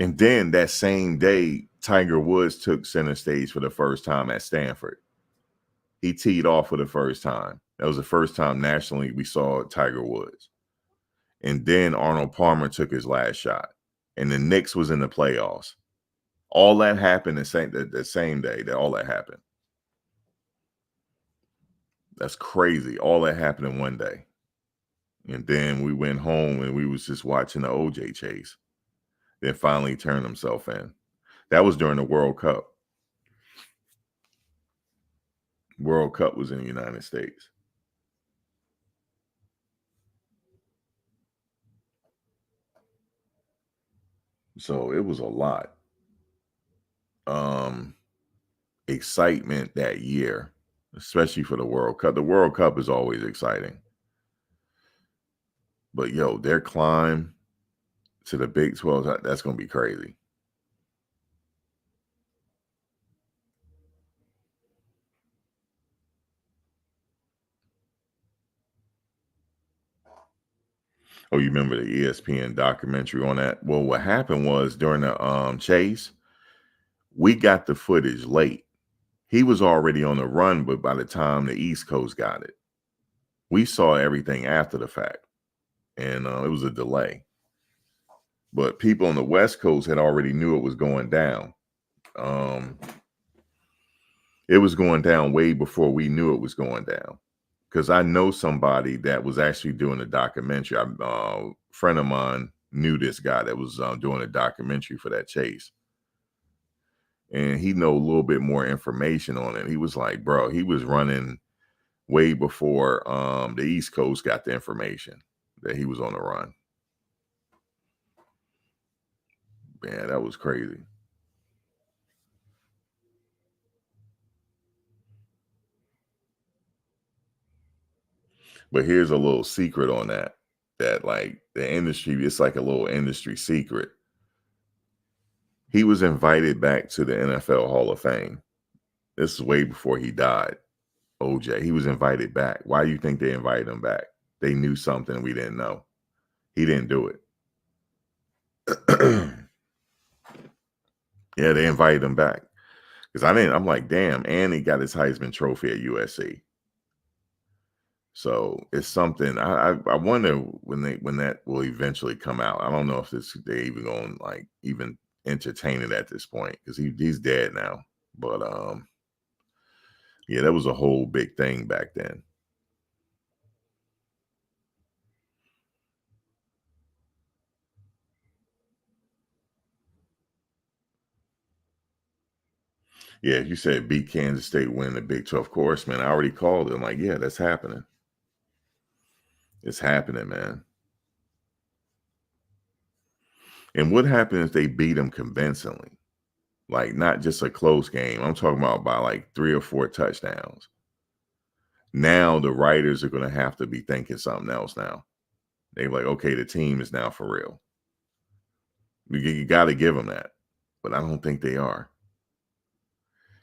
and then that same day, Tiger Woods took center stage for the first time at Stanford. He teed off for the first time. That was the first time nationally we saw Tiger Woods. And then Arnold Palmer took his last shot. And the Knicks was in the playoffs. All that happened the same day that all that happened. That's crazy. All that happened in one day. And then we went home and we was just watching the OJ chase. Then finally turned himself in. That was during the World Cup. World Cup was in the United States. So it was a lot. Excitement that year, especially for the World Cup. The World Cup is always exciting. But yo, their climb to the Big 12, that's going to be crazy. Oh, you remember the ESPN documentary on that? Well, what happened was during the chase, we got the footage late. He was already on the run, but by the time the East Coast got it, we saw everything after the fact. And it was a delay. But people on the West Coast had already knew it was going down. It was going down way before we knew it was going down. Because I know somebody that was actually doing a documentary. A friend of mine knew this guy that was doing a documentary for that chase. And he know a little bit more information on it. He was like, bro, he was running way before the East Coast got the information that he was on the run. Man, that was crazy. But here's a little secret on that like the industry, it's like a little industry secret. He was invited back to the NFL Hall of Fame. This is way before he died. OJ, he was invited back. Why do you think they invited him back? They knew something we didn't know. He didn't do it. Yeah, they invited him back. Because I'm like, damn, and he got his Heisman trophy at USC. So it's something I wonder when that will eventually come out. I don't know if they even going to like even entertain it at this point because he's dead now. But yeah, that was a whole big thing back then. Yeah, you said beat Kansas State, win the Big 12. Of course, man. I already called it. I'm like, yeah, that's happening. It's happening, man. And what happened if they beat them convincingly? Like not just a close game. I'm talking about by like 3 or 4 touchdowns. Now the writers are going to have to be thinking something else now. They're like, okay, the team is now for real. You got to give them that. But I don't think they are.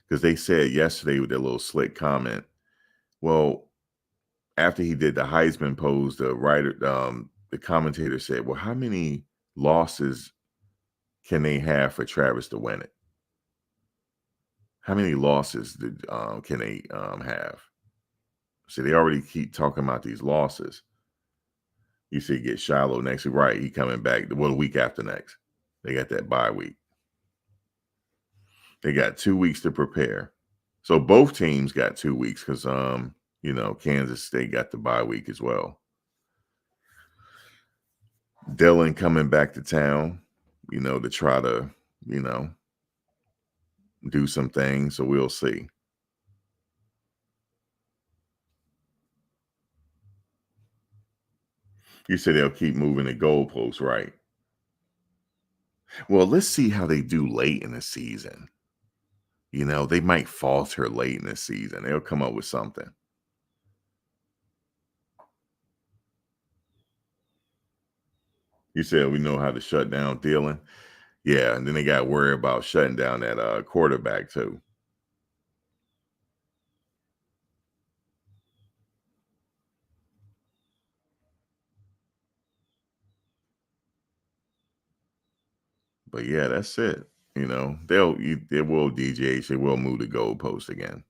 Because they said yesterday with their little slick comment, well, after he did the Heisman pose, the commentator said, well, how many losses can they have for Travis to win it? How many losses can they have? So they already keep talking about these losses. You see, get Shiloh next week, right? He coming back. Well, the week after next, they got that bye week. They got 2 weeks to prepare. So both teams got 2 weeks because Kansas State got the bye week as well. Dylan coming back to town, to try to, do some things. So we'll see. You said they'll keep moving the goalposts, right? Well, let's see how they do late in the season. They might falter late in the season. They'll come up with something. You said we know how to shut down Dylan. Yeah, and then they got worried about shutting down that quarterback too. But yeah, that's it. They will DJH, they will move the goalpost again.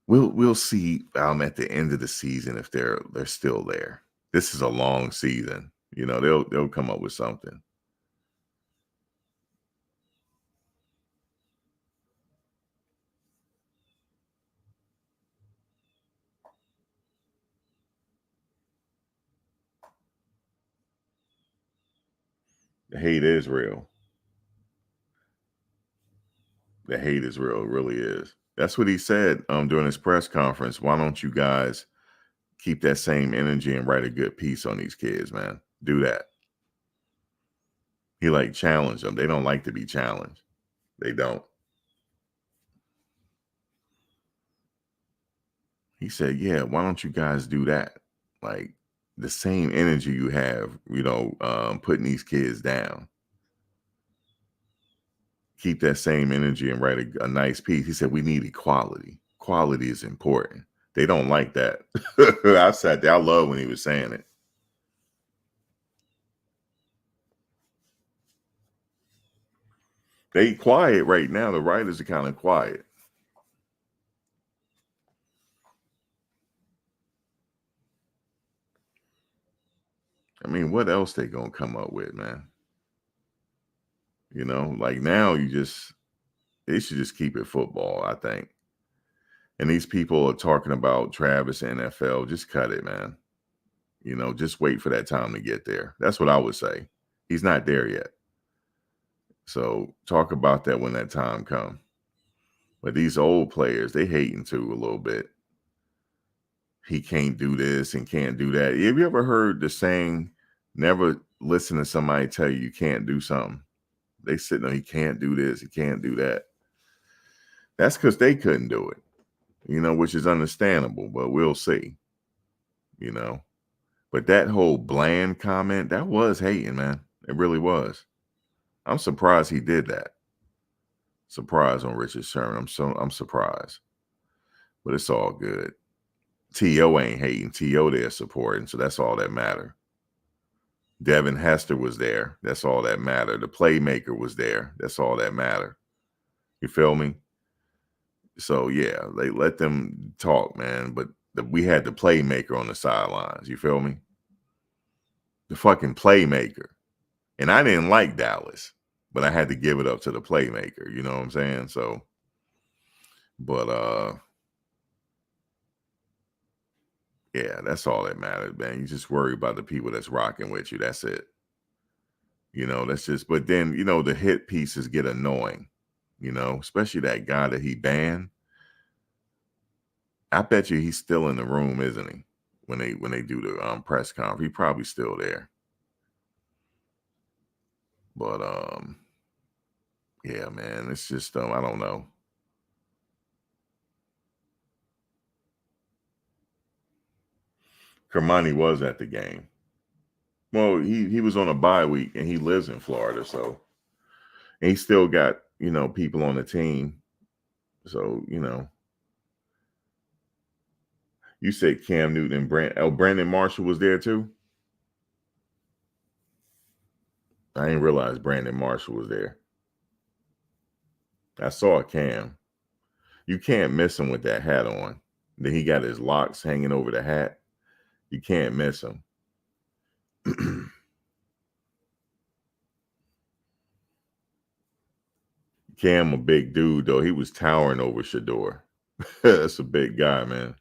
We'll see at the end of the season if they're still there. This is a long season. They'll come up with something. The hate is real. The hate is real. It really is. That's what he said during his press conference. Why don't you guys keep that same energy and write a good piece on these kids, man? Do that. He challenged them. They don't like to be challenged. They don't. He said, "Yeah, why don't you guys do that? Like the same energy you have, putting these kids down. Keep that same energy and write a nice piece." He said, "We need equality. Quality is important." They don't like that. I sat there. I love when he was saying it. They quiet right now. The writers are kind of quiet. I mean, what else they gonna come up with, man? Now they should just keep it football, I think. And these people are talking about Travis NFL. Just cut it, man. Just wait for that time to get there. That's what I would say. He's not there yet. So talk about that when that time comes. But these old players, they hating too a little bit. He can't do this and can't do that. Have you ever heard the saying, never listen to somebody tell you can't do something? They sitting there, he can't do this, he can't do that. That's because they couldn't do it, which is understandable, but we'll see, you know. But that whole bland comment, that was hating, man. It really was. I'm surprised he did that. Surprised on Richard Sherman. I'm surprised. But it's all good. T.O. ain't hating. T.O. there supporting, so that's all that matter. Devin Hester was there. That's all that mattered. The playmaker was there. That's all that mattered. You feel me? So yeah, they let them talk, man. But we had the playmaker on the sidelines. You feel me? The fucking playmaker. And I didn't like Dallas, but I had to give it up to the playmaker. You know what I'm saying? So, but yeah, that's all that matters, man. You just worry about the people that's rocking with you. That's it. That's just, but then, the hit pieces get annoying, especially that guy that he banned. I bet you he's still in the room, isn't he? When they do the press conference, he probably still there. But yeah, man, it's just I don't know. Kermani was at the game. Well, he was on a bye week and he lives in Florida, so and he still got people on the team. So you said Cam Newton and Brandon Marshall was there too. I didn't realize Brandon Marshall was there. I saw Cam. You can't miss him with that hat on. Then he got his locks hanging over the hat. You can't miss him. Cam, a big dude though. He was towering over Shador. That's a big guy, man.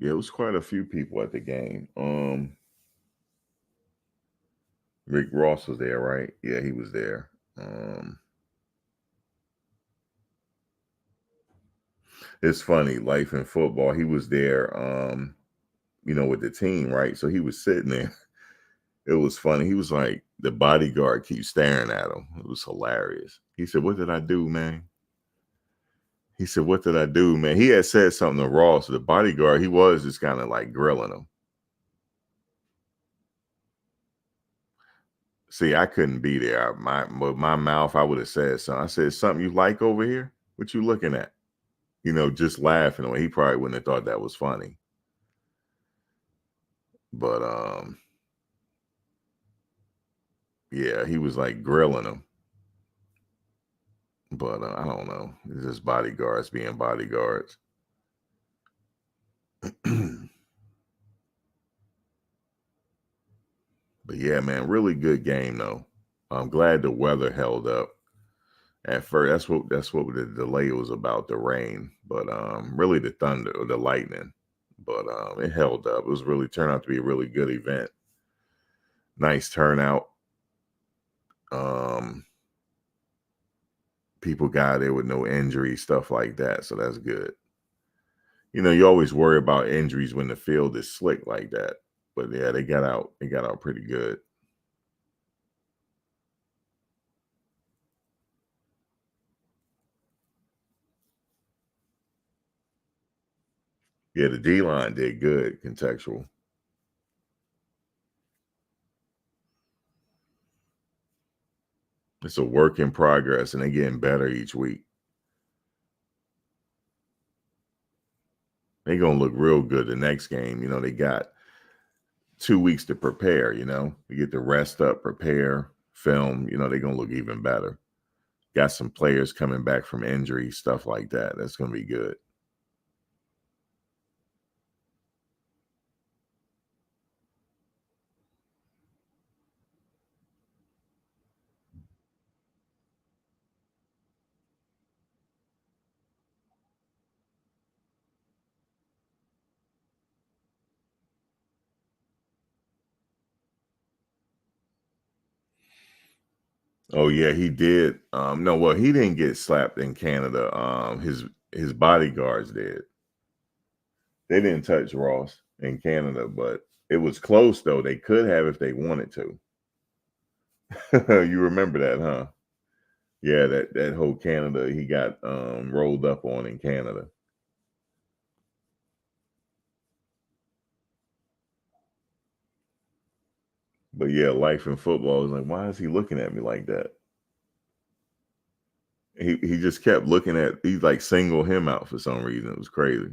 Yeah, it was quite a few people at the game. Rick Ross was there, right? Yeah, he was there. It's funny, life in football. He was there. with the team, right? So he was sitting there. It was funny. He was like, the bodyguard keeps staring at him. It was hilarious. He said, "What did I do, man?" He said, "What did I do, man?" He had said something to Ross. So the bodyguard, he was just kind of like grilling him. See, I couldn't be there. My mouth, I would have said something. I said, "Something you like over here? What you looking at?" Just laughing. He probably wouldn't have thought that was funny. But yeah, he was like grilling him. But I don't know. It's just bodyguards being bodyguards. But yeah, man, really good game though. I'm glad the weather held up. At first, that's what the delay was about, the rain, but really the thunder or the lightning. But it held up. It was really turned out to be a really good event. Nice turnout. Um, People got there with no injuries, stuff like that. So that's good. You always worry about injuries when the field is slick like that. But yeah, they got out. They got out pretty good. Yeah, the D line did good. Contextual. It's a work in progress, and they're getting better each week. They're gonna look real good the next game. They got 2 weeks to prepare. You get to rest up, prepare, film. They're gonna look even better. Got some players coming back from injury, stuff like that. That's gonna be good. Oh yeah, he did. No, well, he didn't get slapped in Canada. His bodyguards did. They didn't touch Ross in Canada, but it was close though. They could have if they wanted to. You remember that, huh? Yeah, that whole Canada, he got rolled up on in Canada. But yeah, life in football was like, why is he looking at me like that? He just kept looking at, he like singled him out for some reason. It was crazy.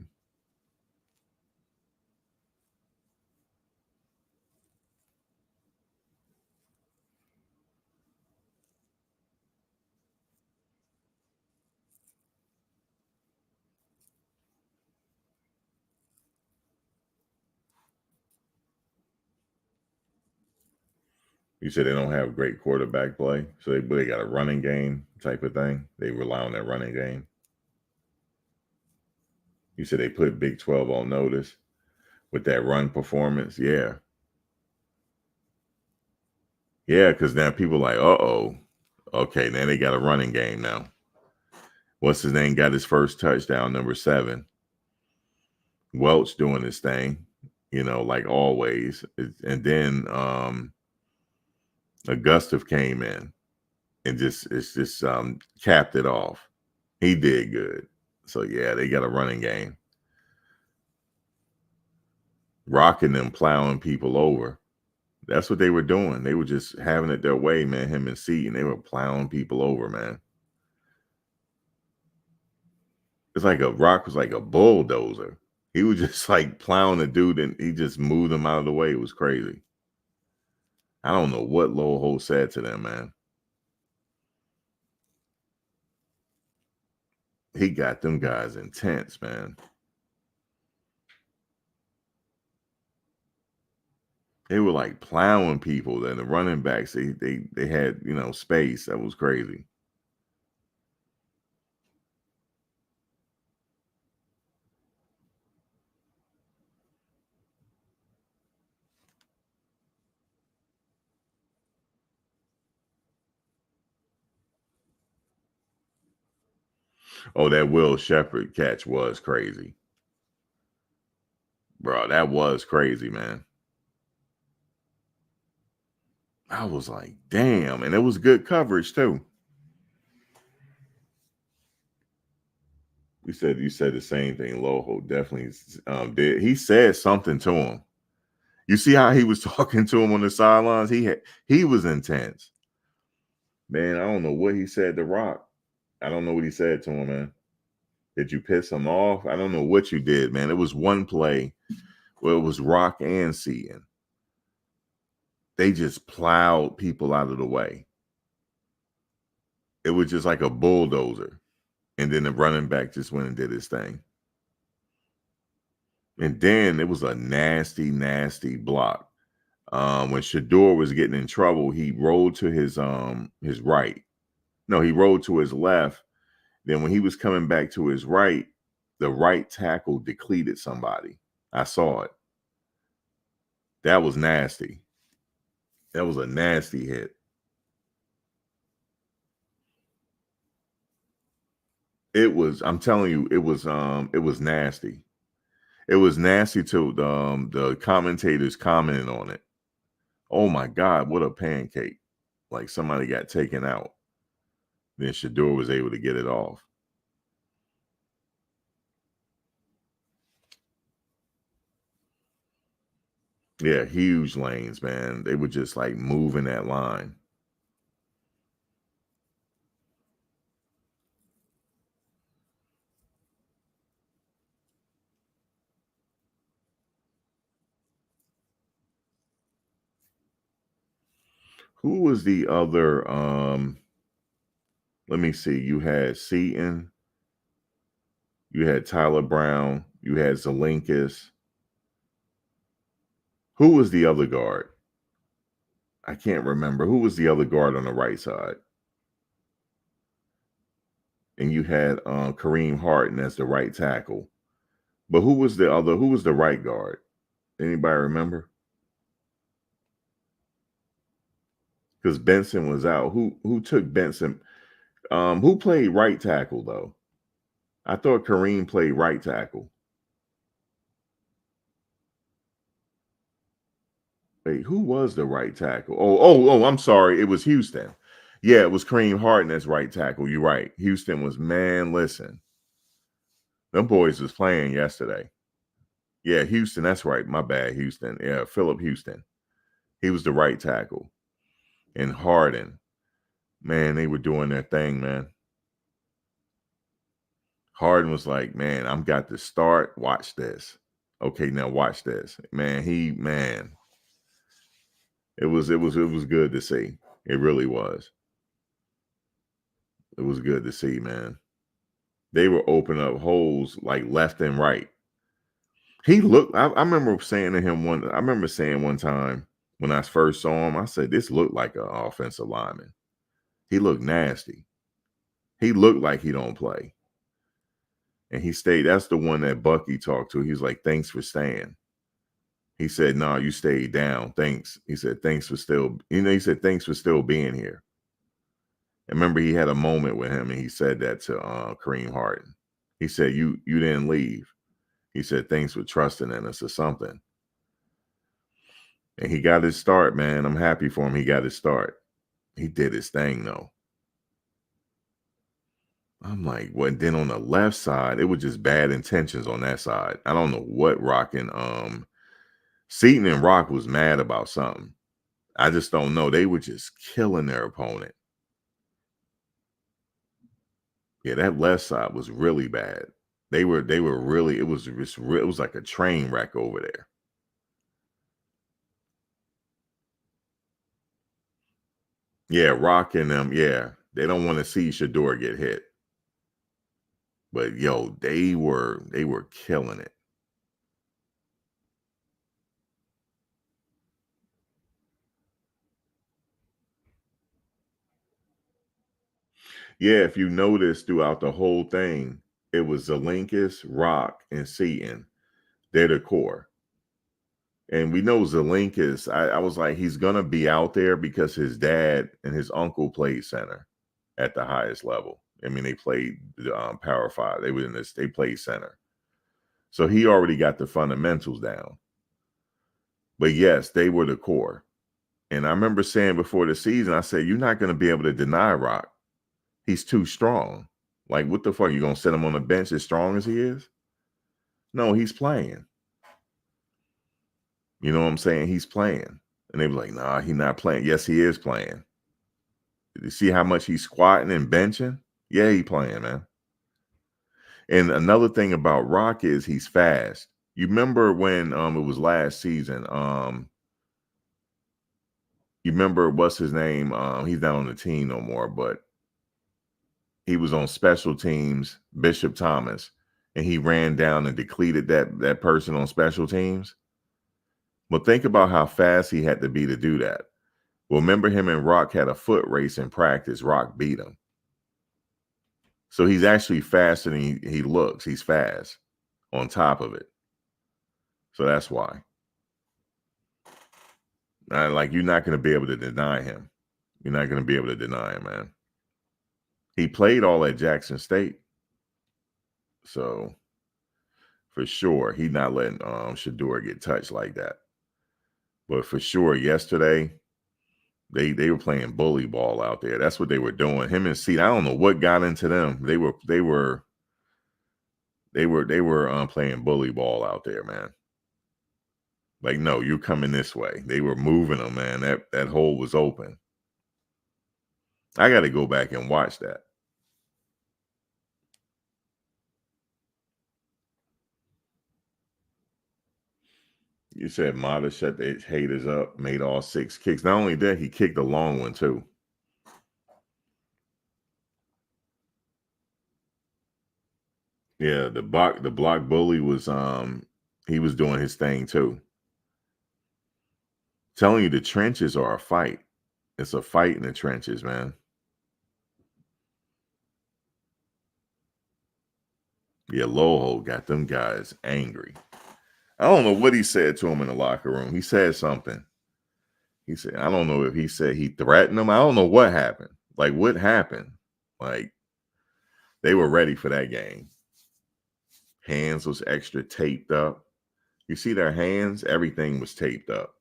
You said they don't have great quarterback play, so they got a running game type of thing. They rely on that running game. You said they put Big 12 on notice with that run performance. Yeah, yeah, because now people like, okay, now they got a running game now. What's his name? Got his first touchdown, number 7. Welch doing his thing, like always. And then Augusta came in and just capped it off. He did good. So yeah, they got a running game. Rocking them, plowing people over. That's what they were doing. They were just having it their way, man. Him and C, and they were plowing people over, man. It's like a Rock was like a bulldozer. He was just like plowing the dude, and he just moved them out of the way. It was crazy. I don't know what Loho said to them, man. He got them guys intense, man. They were like plowing people. Then the running backs, they had space. That was crazy. Oh, that Will Shepherd catch was crazy. Bro, that was crazy, man. I was like, damn. And it was good coverage too. You said the same thing. Loho definitely did. He said something to him. You see how he was talking to him on the sidelines? He was intense. Man, I don't know what he said to Rock. I don't know what he said to him, man. Did you piss him off? I don't know what you did, man. It was one play where it was Rock and Seaton. They just plowed people out of the way. It was just like a bulldozer. And then the running back just went and did his thing. And then it was a nasty, nasty block. When Shador was getting in trouble, he rolled to his right. No, he rolled to his left. Then when he was coming back to his right, the right tackle depleted somebody. I saw it. That was nasty. That was a nasty hit. It was, I'm telling you, it was nasty. It was nasty to the commentators commenting on it. Oh my God, what a pancake. Like somebody got taken out. Then Shador was able to get it off. Yeah, huge lanes, man. They were just like moving that line. Who was the other? Let me see. You had Seaton, you had Tyler Brown, you had Zelinkus. Who was the other guard? I can't remember. Who was the other guard on the right side? And you had Kareem Harden as the right tackle. But who was the other? Who was the right guard? Anybody remember? Because Benson was out. Who took Benson? Who played right tackle though? I thought Kareem played right tackle. Wait, who was the right tackle? Oh, I'm sorry. It was Houston. Yeah, it was Kareem Harden as right tackle. You're right. Houston was, man, listen. Them boys was playing yesterday. Yeah, Houston, that's right. My bad, Houston. Yeah, Philip Houston. He was the right tackle. And Harden, man, they were doing their thing, man. Harden was like, man, I'm got to start. Watch this. Okay, now watch this. Man, it was good to see. It really was. It was good to see, man. They were opening up holes like left and right. He looked, I remember saying to him I remember saying one time when I first saw him, I said, this looked like an offensive lineman. He looked nasty. He looked like he don't play. And he stayed. That's the one that Bucky talked to. He was like, thanks for staying. He said, no, you stayed down. Thanks. He said, thanks for still, he said, thanks for still being here. And remember, he had a moment with him and he said that to Kareem Harden. He said, you didn't leave. He said, thanks for trusting in us or something. And he got his start, man. I'm happy for him. He got his start. He did his thing, though. I'm like, well, then on the left side, it was just bad intentions on that side. I don't know what Rock and Seaton and Rock was mad about something. I just don't know. They were just killing their opponent. Yeah, that left side was really bad. They were really, it was like a train wreck over there. Yeah, Rock and them, yeah. They don't want to see Shador get hit. But yo, they were killing it. Yeah, if you notice throughout the whole thing, it was Zelinkus, Rock, and Seaton. They're the core. And we know Zelinkus, I was like, he's gonna be out there because his dad and his uncle played center at the highest level. I mean, they played Power Five. They were in this, they played center. So he already got the fundamentals down. But yes, they were the core. And I remember saying before the season, I said, you're not going to be able to deny Rock. He's too strong. Like, what the fuck? You going to set him on the bench as strong as he is? No, he's playing. You know what I'm saying? He's playing. And they were like, nah, he's not playing. Yes, he is playing. Did you see how much he's squatting and benching? Yeah, he playing, man. And another thing about Rock is he's fast. You remember when it was last season? You remember what's his name? He's not on the team no more, but he was on special teams, Bishop Thomas, and he ran down and depleted that person on special teams. Well, think about how fast he had to be to do that. Well, remember him and Rock had a foot race in practice. Rock beat him. So he's actually faster than he looks. He's fast on top of it. So that's why. Like, you're not going to be able to deny him. You're not going to be able to deny him, man. He played all at Jackson State. So for sure, he's not letting Shedeur get touched like that. But for sure, yesterday, they were playing bully ball out there. That's what they were doing. Him and Seed, I don't know what got into them. They were playing bully ball out there, man. Like, no, you're coming this way. They were moving them, man. That hole was open. I got to go back and watch that. You said Mata shut the haters up, made all 6 kicks. Not only that, he kicked a long one too. Yeah, the block bully was he was doing his thing too. Telling you, the trenches are a fight. It's a fight in the trenches, man. Yeah, Loho got them guys angry. I don't know what he said to him in the locker room. He said something. He said, I don't know if he said he threatened them. I don't know what happened. Like, what happened? Like, they were ready for that game. Hands was extra taped up. You see their hands? Everything was taped up.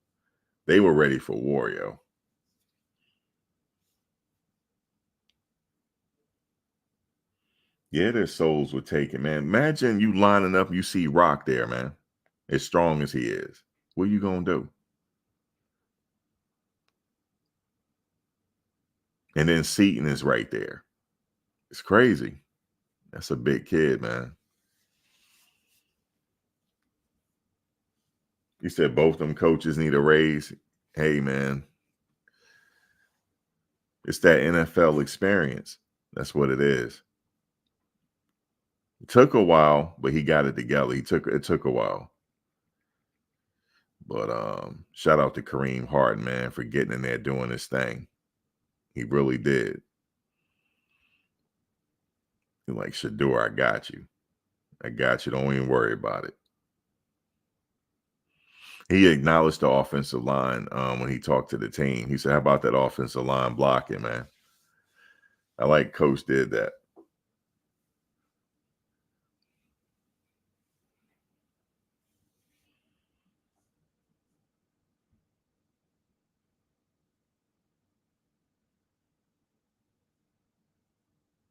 They were ready for Wario. Yeah, their souls were taken, man. Imagine you lining up, you see Rock there, man. As strong as he is. What are you going to do? And then Seaton is right there. It's crazy. That's a big kid, man. You said both them coaches need a raise. Hey, man. It's that NFL experience. That's what it is. It took a while, but he got it together. It took a while. But shout out to Kareem Harden, man, for getting in there doing his thing. He really did. He's like, Shedeur, I got you. I got you. Don't even worry about it. He acknowledged the offensive line when he talked to the team. He said, how about that offensive line blocking, man? I like Coach did that.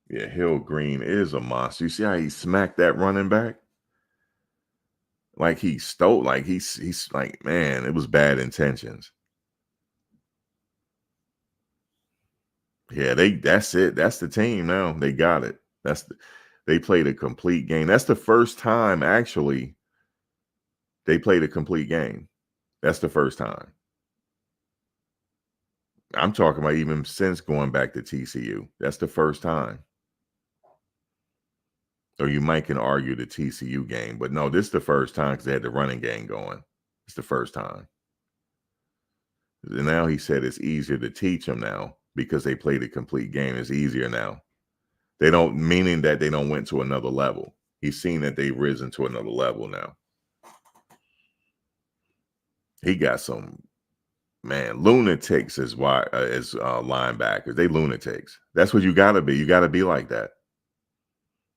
Yeah, Hill Green is a monster. You see how he smacked that running back? Like he stole, like he's like, man, it was bad intentions. Yeah, that's it. That's the team now. They got it. They played a complete game. That's the first time actually they played a complete game. That's the first time. I'm talking about even since going back to TCU. That's the first time. Or you might can argue the TCU game, but no, this is the first time because they had the running game going. It's the first time. And now he said it's easier to teach them now because they played a complete game. It's easier now. They don't, meaning that they don't went to another level. He's seen that they've risen to another level now. He got some, man, lunatics as linebackers. They lunatics. That's what you got to be. You got to be like that.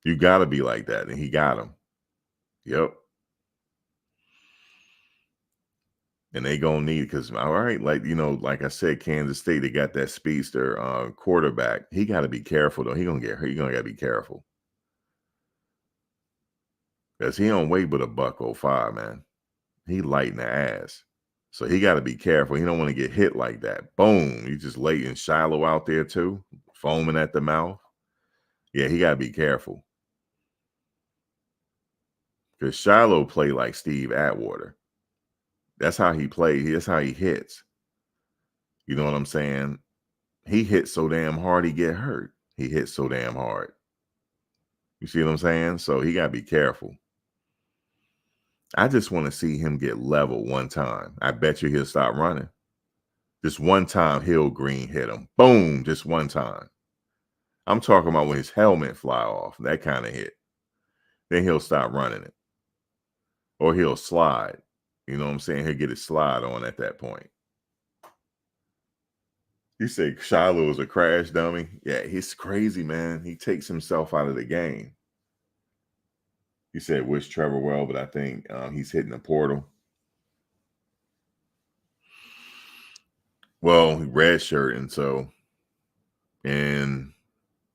You got to be like that. And he got them. Yep. And they gonna need, because all right, like like I said, Kansas State, they got that speedster quarterback. He got to be careful though. He gonna get hurt. He gonna got to be careful because he don't weigh but $105, man. He light in the ass, so he got to be careful. He don't want to get hit like that. Boom! You just lay in Shiloh out there too, foaming at the mouth. Yeah, he got to be careful because Shiloh played like Steve Atwater. That's how he played. That's how he hits. You know what I'm saying? He hit so damn hard he get hurt. He hit so damn hard. You see what I'm saying? So he got to be careful. I just want to see him get level one time. I bet you he'll stop running. Just one time, Hill Green hit him. Boom, just one time. I'm talking about when his helmet fly off, that kind of hit. Then he'll stop running it. Or he'll slide. You know what I'm saying? He'll get his slide on at that point. You say Shiloh is a crash dummy? Yeah, he's crazy, man. He takes himself out of the game. You said wish Trevor well, but I think he's hitting the portal. Well, red shirt, and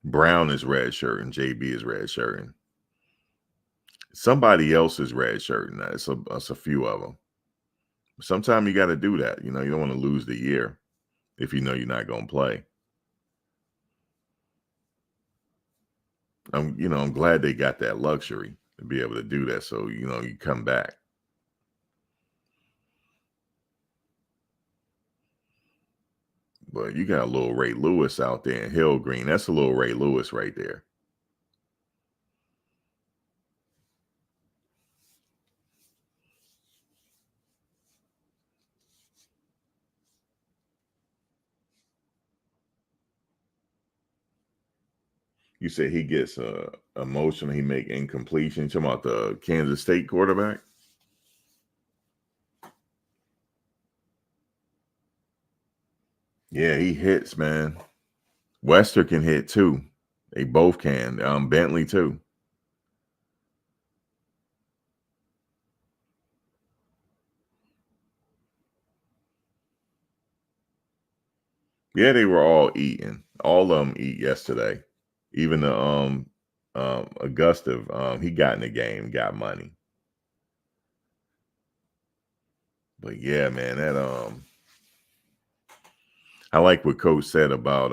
Brown is red shirt, and JB is red shirt, and somebody else is red shirt, and that's a few of them. Sometimes you got to do that. You don't want to lose the year if you know you're not going to play. I'm glad they got that luxury to be able to do that. So, you come back. But you got a little Ray Lewis out there in Hill Green. That's a little Ray Lewis right there. You say he gets emotional. He make incompletion. Talking about the Kansas State quarterback. Yeah, he hits, man. Wester can hit too. They both can. Bentley too. Yeah, they were all eating. All of them eat yesterday. Even the Augusta, he got in the game, got money. But yeah, man, that I like what Coach said about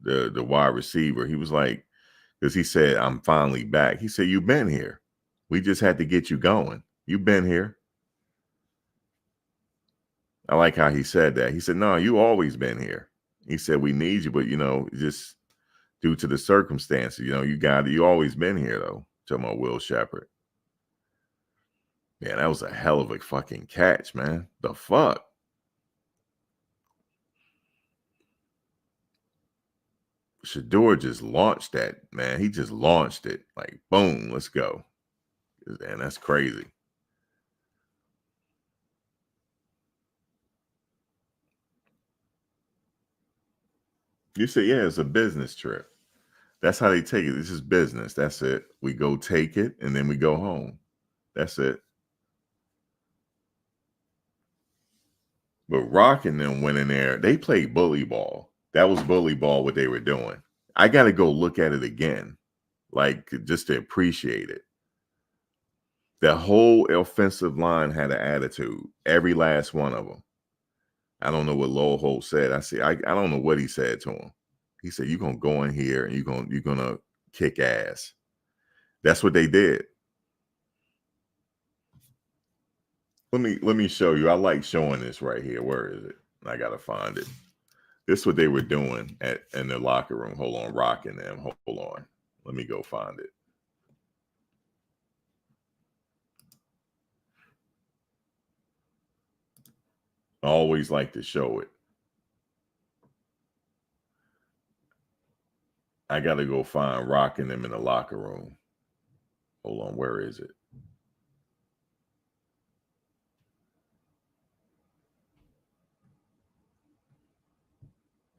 the wide receiver. He was like, because he said, I'm finally back. He said, you've been here. We just had to get you going. You've been here. I like how he said that. He said, no, you always been here. He said, we need you, but just due to the circumstances, you always been here though. Talking about Will Shepherd. Man, that was a hell of a fucking catch, man. The fuck? Shador just launched that, man. He just launched it. Like, boom, let's go. And that's crazy. You say, yeah, it's a business trip. That's how they take it. This is business. That's it. We go take it and then we go home. That's it. But Rock and them went in there. They played bully ball. That was bully ball, what they were doing. I got to go look at it again, like just to appreciate it. The whole offensive line had an attitude. Every last one of them. I don't know what Lowell Holt said. I don't know what he said to him. He said, you're gonna go in here and you're gonna kick ass. That's what they did. Let me show you. I like showing this right here. Where is it? I gotta find it. This is what they were doing in the locker room. Hold on, rocking them. Hold on. Let me go find it. I always like to show it. I gotta go find rocking them in the locker room. Hold on, where is it?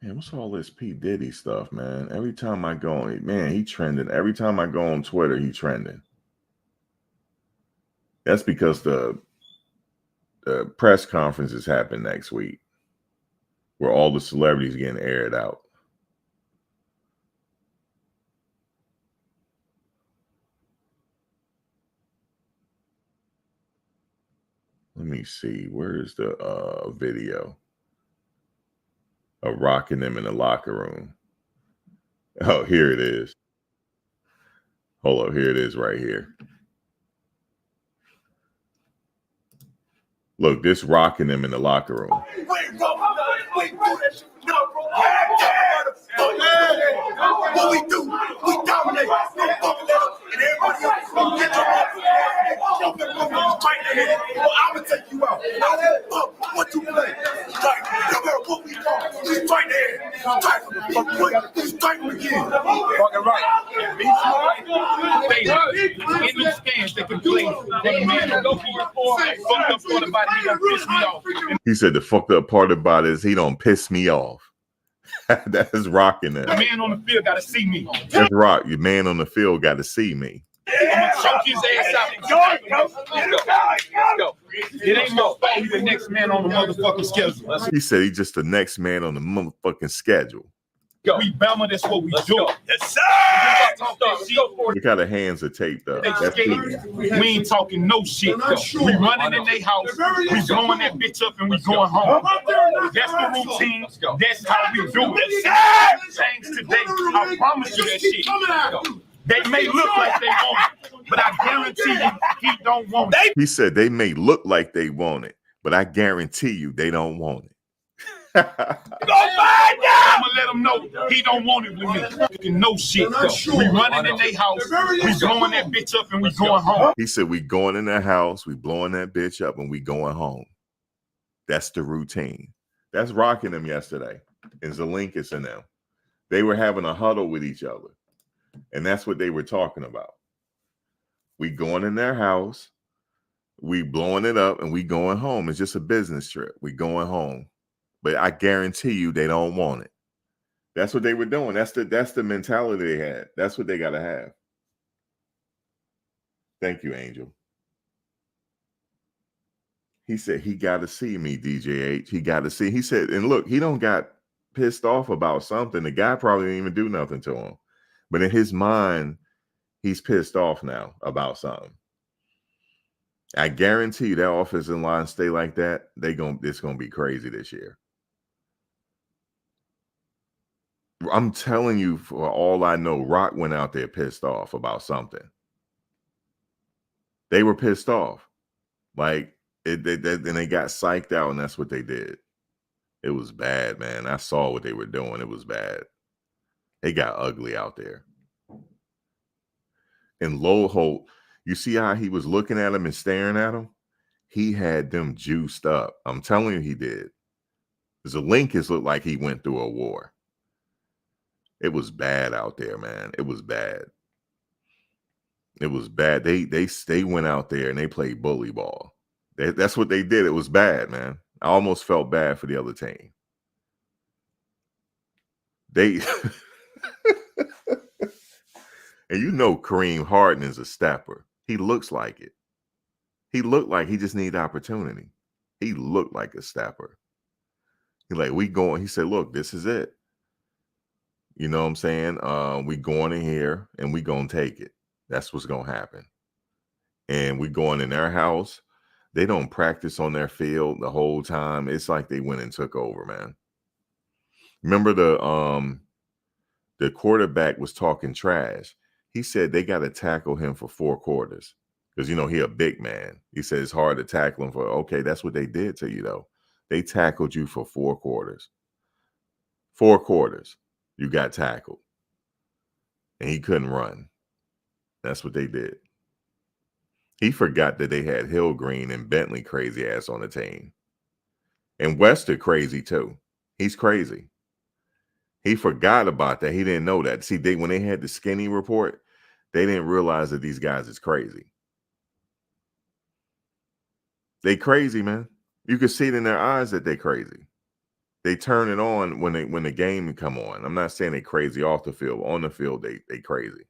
Man, what's all this P. Diddy stuff, man? Every time I go, man, he trending. Every time I go on Twitter, he trending. That's because the press conferences happen next week where all the celebrities getting aired out. Let me see. Where's the video of rocking them in the locker room? Oh, here it is. Hold up. Here it is right here. Look, this rocking them in the locker room. What we do, we dominate. And everybody else get well, I'm gonna take you out. What you play? No matter what we do, we fight there. Strike again. Fucking right. Be smart. They in these stands, they can play. They man go for your form. Fucked up part about it, he done piss me off. He said the fucked up part about it is he don't piss me off. That's rocking that. The man on the field gotta see me. That's rock. Your man on the field got to see me. I'm gonna choke his ass out. Let's go. It ain't no fault. He's the next man on the motherfucking schedule. He said he's just the next man on the motherfucking schedule. Go. We Bama, that's what we do. Yes, sir. Look how the hands are taped up. That's We ain't talking no shit. We running in their house. We blowing that bitch up and we going home. That's the routine. That's how we do it. Change today. I promise you that shit. They may look like they want it, but I guarantee you he don't want it. He said they may look like they want it, but I guarantee you they don't want it. I'm gonna let him know he don't want it with me. No shit. We running in their house. We blowing that bitch up and we going home. He said we going in their house, we blowing that bitch up, and we going home. That's the routine. That's rocking them yesterday. And Zelinkus and them. They were having a huddle with each other. And that's what they were talking about. We going in their house, we blowing it up, and we going home. It's just a business trip. We going home. But I guarantee you they don't want it. That's what they were doing. That's the mentality they had. That's what they got to have. Thank you, Angel. He said he got to see me, DJH. He got to see. He said, and look, he don't got pissed off about something. The guy probably didn't even do nothing to him. But in his mind, he's pissed off now about something. I guarantee you that offensive line stay like that, it's gonna be crazy this year. I'm telling you, for all I know, Rock went out there pissed off about something. They were pissed off. Like, and they got psyched out, and that's what they did. It was bad, man. I saw what they were doing. It was bad. They got ugly out there. And Low Holt, you see how he was looking at him and staring at him? He had them juiced up. I'm telling you he did. Zelinkus looked like he went through a war. It was bad out there, man. It was bad. It was bad. They went out there and they played bully ball. That's what they did. It was bad, man. I almost felt bad for the other team. And you know Kareem Harden is a stepper. He looks like it. He looked like he just needed opportunity. He looked like a stepper. He said, look, this is it. You know what I'm saying? We going in here and we gonna take it. That's what's gonna happen. And we going in their house. They don't practice on their field the whole time. It's like they went and took over, man. Remember the quarterback was talking trash. He said they got to tackle him for 4 quarters because, you know, he a big man. He said it's hard to tackle him for, okay, that's what they did to you, though. They tackled you for 4 quarters. 4 quarters, you got tackled. And he couldn't run. That's what they did. He forgot that they had Hillgreen and Bentley crazy ass on the team. And Wester crazy, too. He's crazy. He forgot about that. He didn't know that. See, when they had the skinny report, they didn't realize that these guys is crazy. They crazy, man. You can see it in their eyes that they crazy. They turn it on when the game come on. I'm not saying they crazy off the field. On the field, they crazy.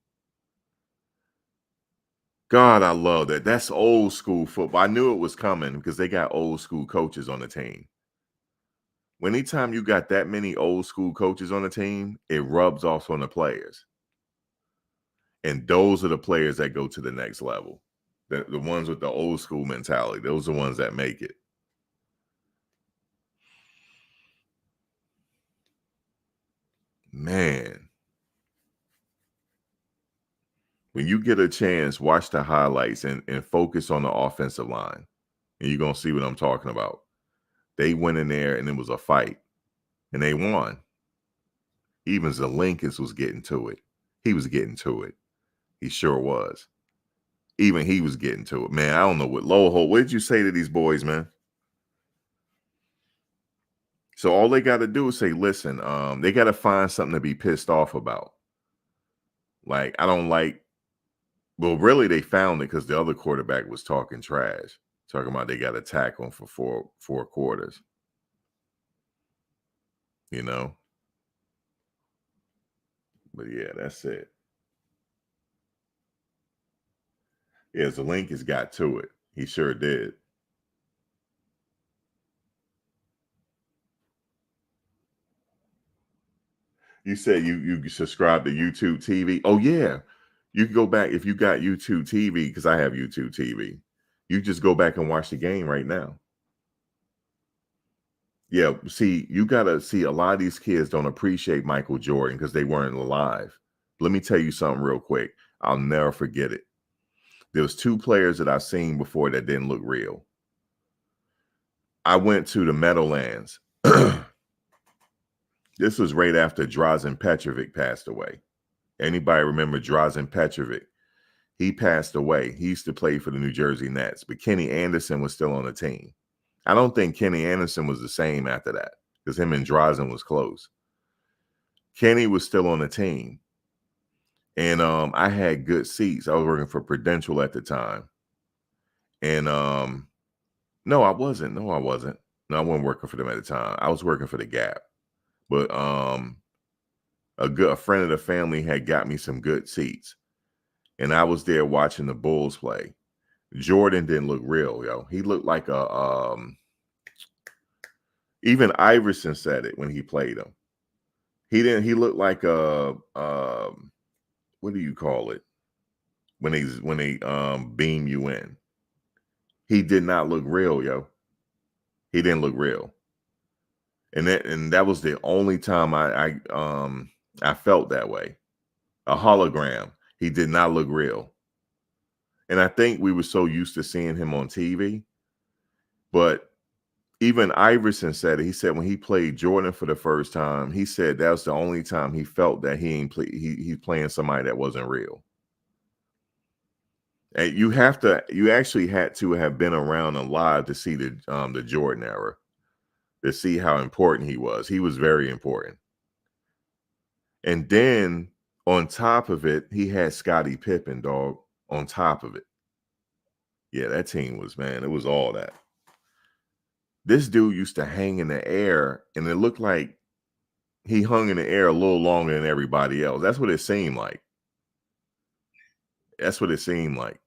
God, I love that. That's old school football. I knew it was coming because they got old school coaches on the team. Anytime you got that many old school coaches on the team, it rubs off on the players. And those are the players that go to the next level. The ones with the old school mentality. Those are the ones that make it. Man. When you get a chance, watch the highlights and focus on the offensive line. And you're going to see what I'm talking about. They went in there and it was a fight. And they won. Even Zelinkus was getting to it. He was getting to it. He sure was. Even he was getting to it. Man, I don't know what Loho. What did you say to these boys, man? So all they got to do is say, listen, they got to find something to be pissed off about. Like, I don't like, well, really they found it because the other quarterback was talking trash. Talking about they got to tackle him for four quarters. You know? But yeah, that's it. Yeah, Zelinkus got to it. He sure did. You said you subscribe to YouTube TV. Oh yeah, you can go back if you got YouTube TV because I have YouTube TV. You just go back and watch the game right now. Yeah, see, you gotta see a lot of these kids don't appreciate Michael Jordan because they weren't alive. Let me tell you something real quick. I'll never forget it. There was two players that I've seen before that didn't look real. I went to the Meadowlands. This was right after Drazen Petrovic passed away. Anybody remember Drazen Petrovic? He passed away. He used to play for the New Jersey Nets, but Kenny Anderson was still on the team. I don't think Kenny Anderson was the same after that because him and Drazen was close. Kenny was still on the team. And I had good seats. I was working for Prudential at the time. And no, I wasn't. No, I wasn't. No, I wasn't working for them at the time. I was working for the Gap. But a friend of the family had got me some good seats. And I was there watching the Bulls play. Jordan didn't look real, yo. He looked like a even Iverson said it when he played him. He looked like a what do you call it? When they beam you in. He did not look real, yo. He didn't look real. And that was the only time I felt that way. A hologram. He did not look real. And I think we were so used to seeing him on TV. But even Iverson said it. He said when he played Jordan for the first time, he said that was the only time he felt that he's playing somebody that wasn't real. And you actually had to have been around alive to see the Jordan era, to see how important he was. He was very important. And then on top of it, he had Scottie Pippen, dog, on top of it. Yeah, that team was, man, it was all that. This dude used to hang in the air, and it looked like he hung in the air a little longer than everybody else. That's what it seemed like. That's what it seemed like.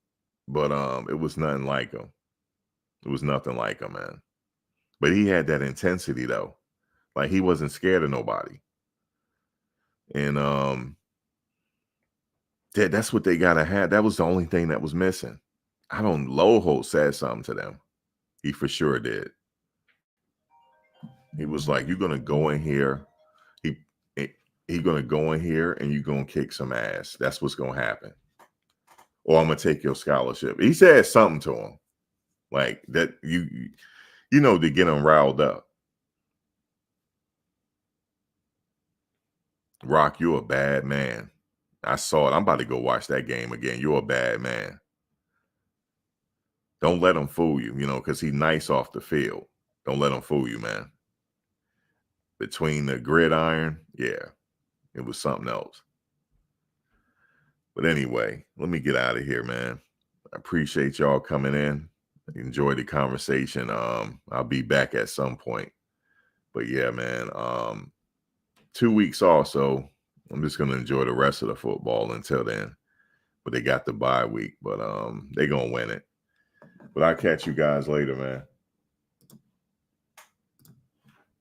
But it was nothing like him. It was nothing like him, man. But he had that intensity, though. Like, he wasn't scared of nobody. And that's what they gotta have. That was the only thing that was missing. Loho said something to them. He for sure did. He was like, "You're gonna go in here. He's gonna go in here and you're gonna kick some ass. That's what's gonna happen. Or I'm gonna take your scholarship." He said something to him like that. You know, to get him riled up. Rock, you're a bad man. I saw it. I'm about to go watch that game again. You're a bad man. Don't let him fool you, because he's nice off the field. Don't let him fool you, man. Between the gridiron, yeah, it was something else. But anyway, let me get out of here, man. I appreciate y'all coming in. Enjoy the conversation. I'll be back at some point. But yeah, man, 2 weeks off, so I'm just going to enjoy the rest of the football until then. but they got the bye week. But they gonna win it. But I'll catch you guys later, man.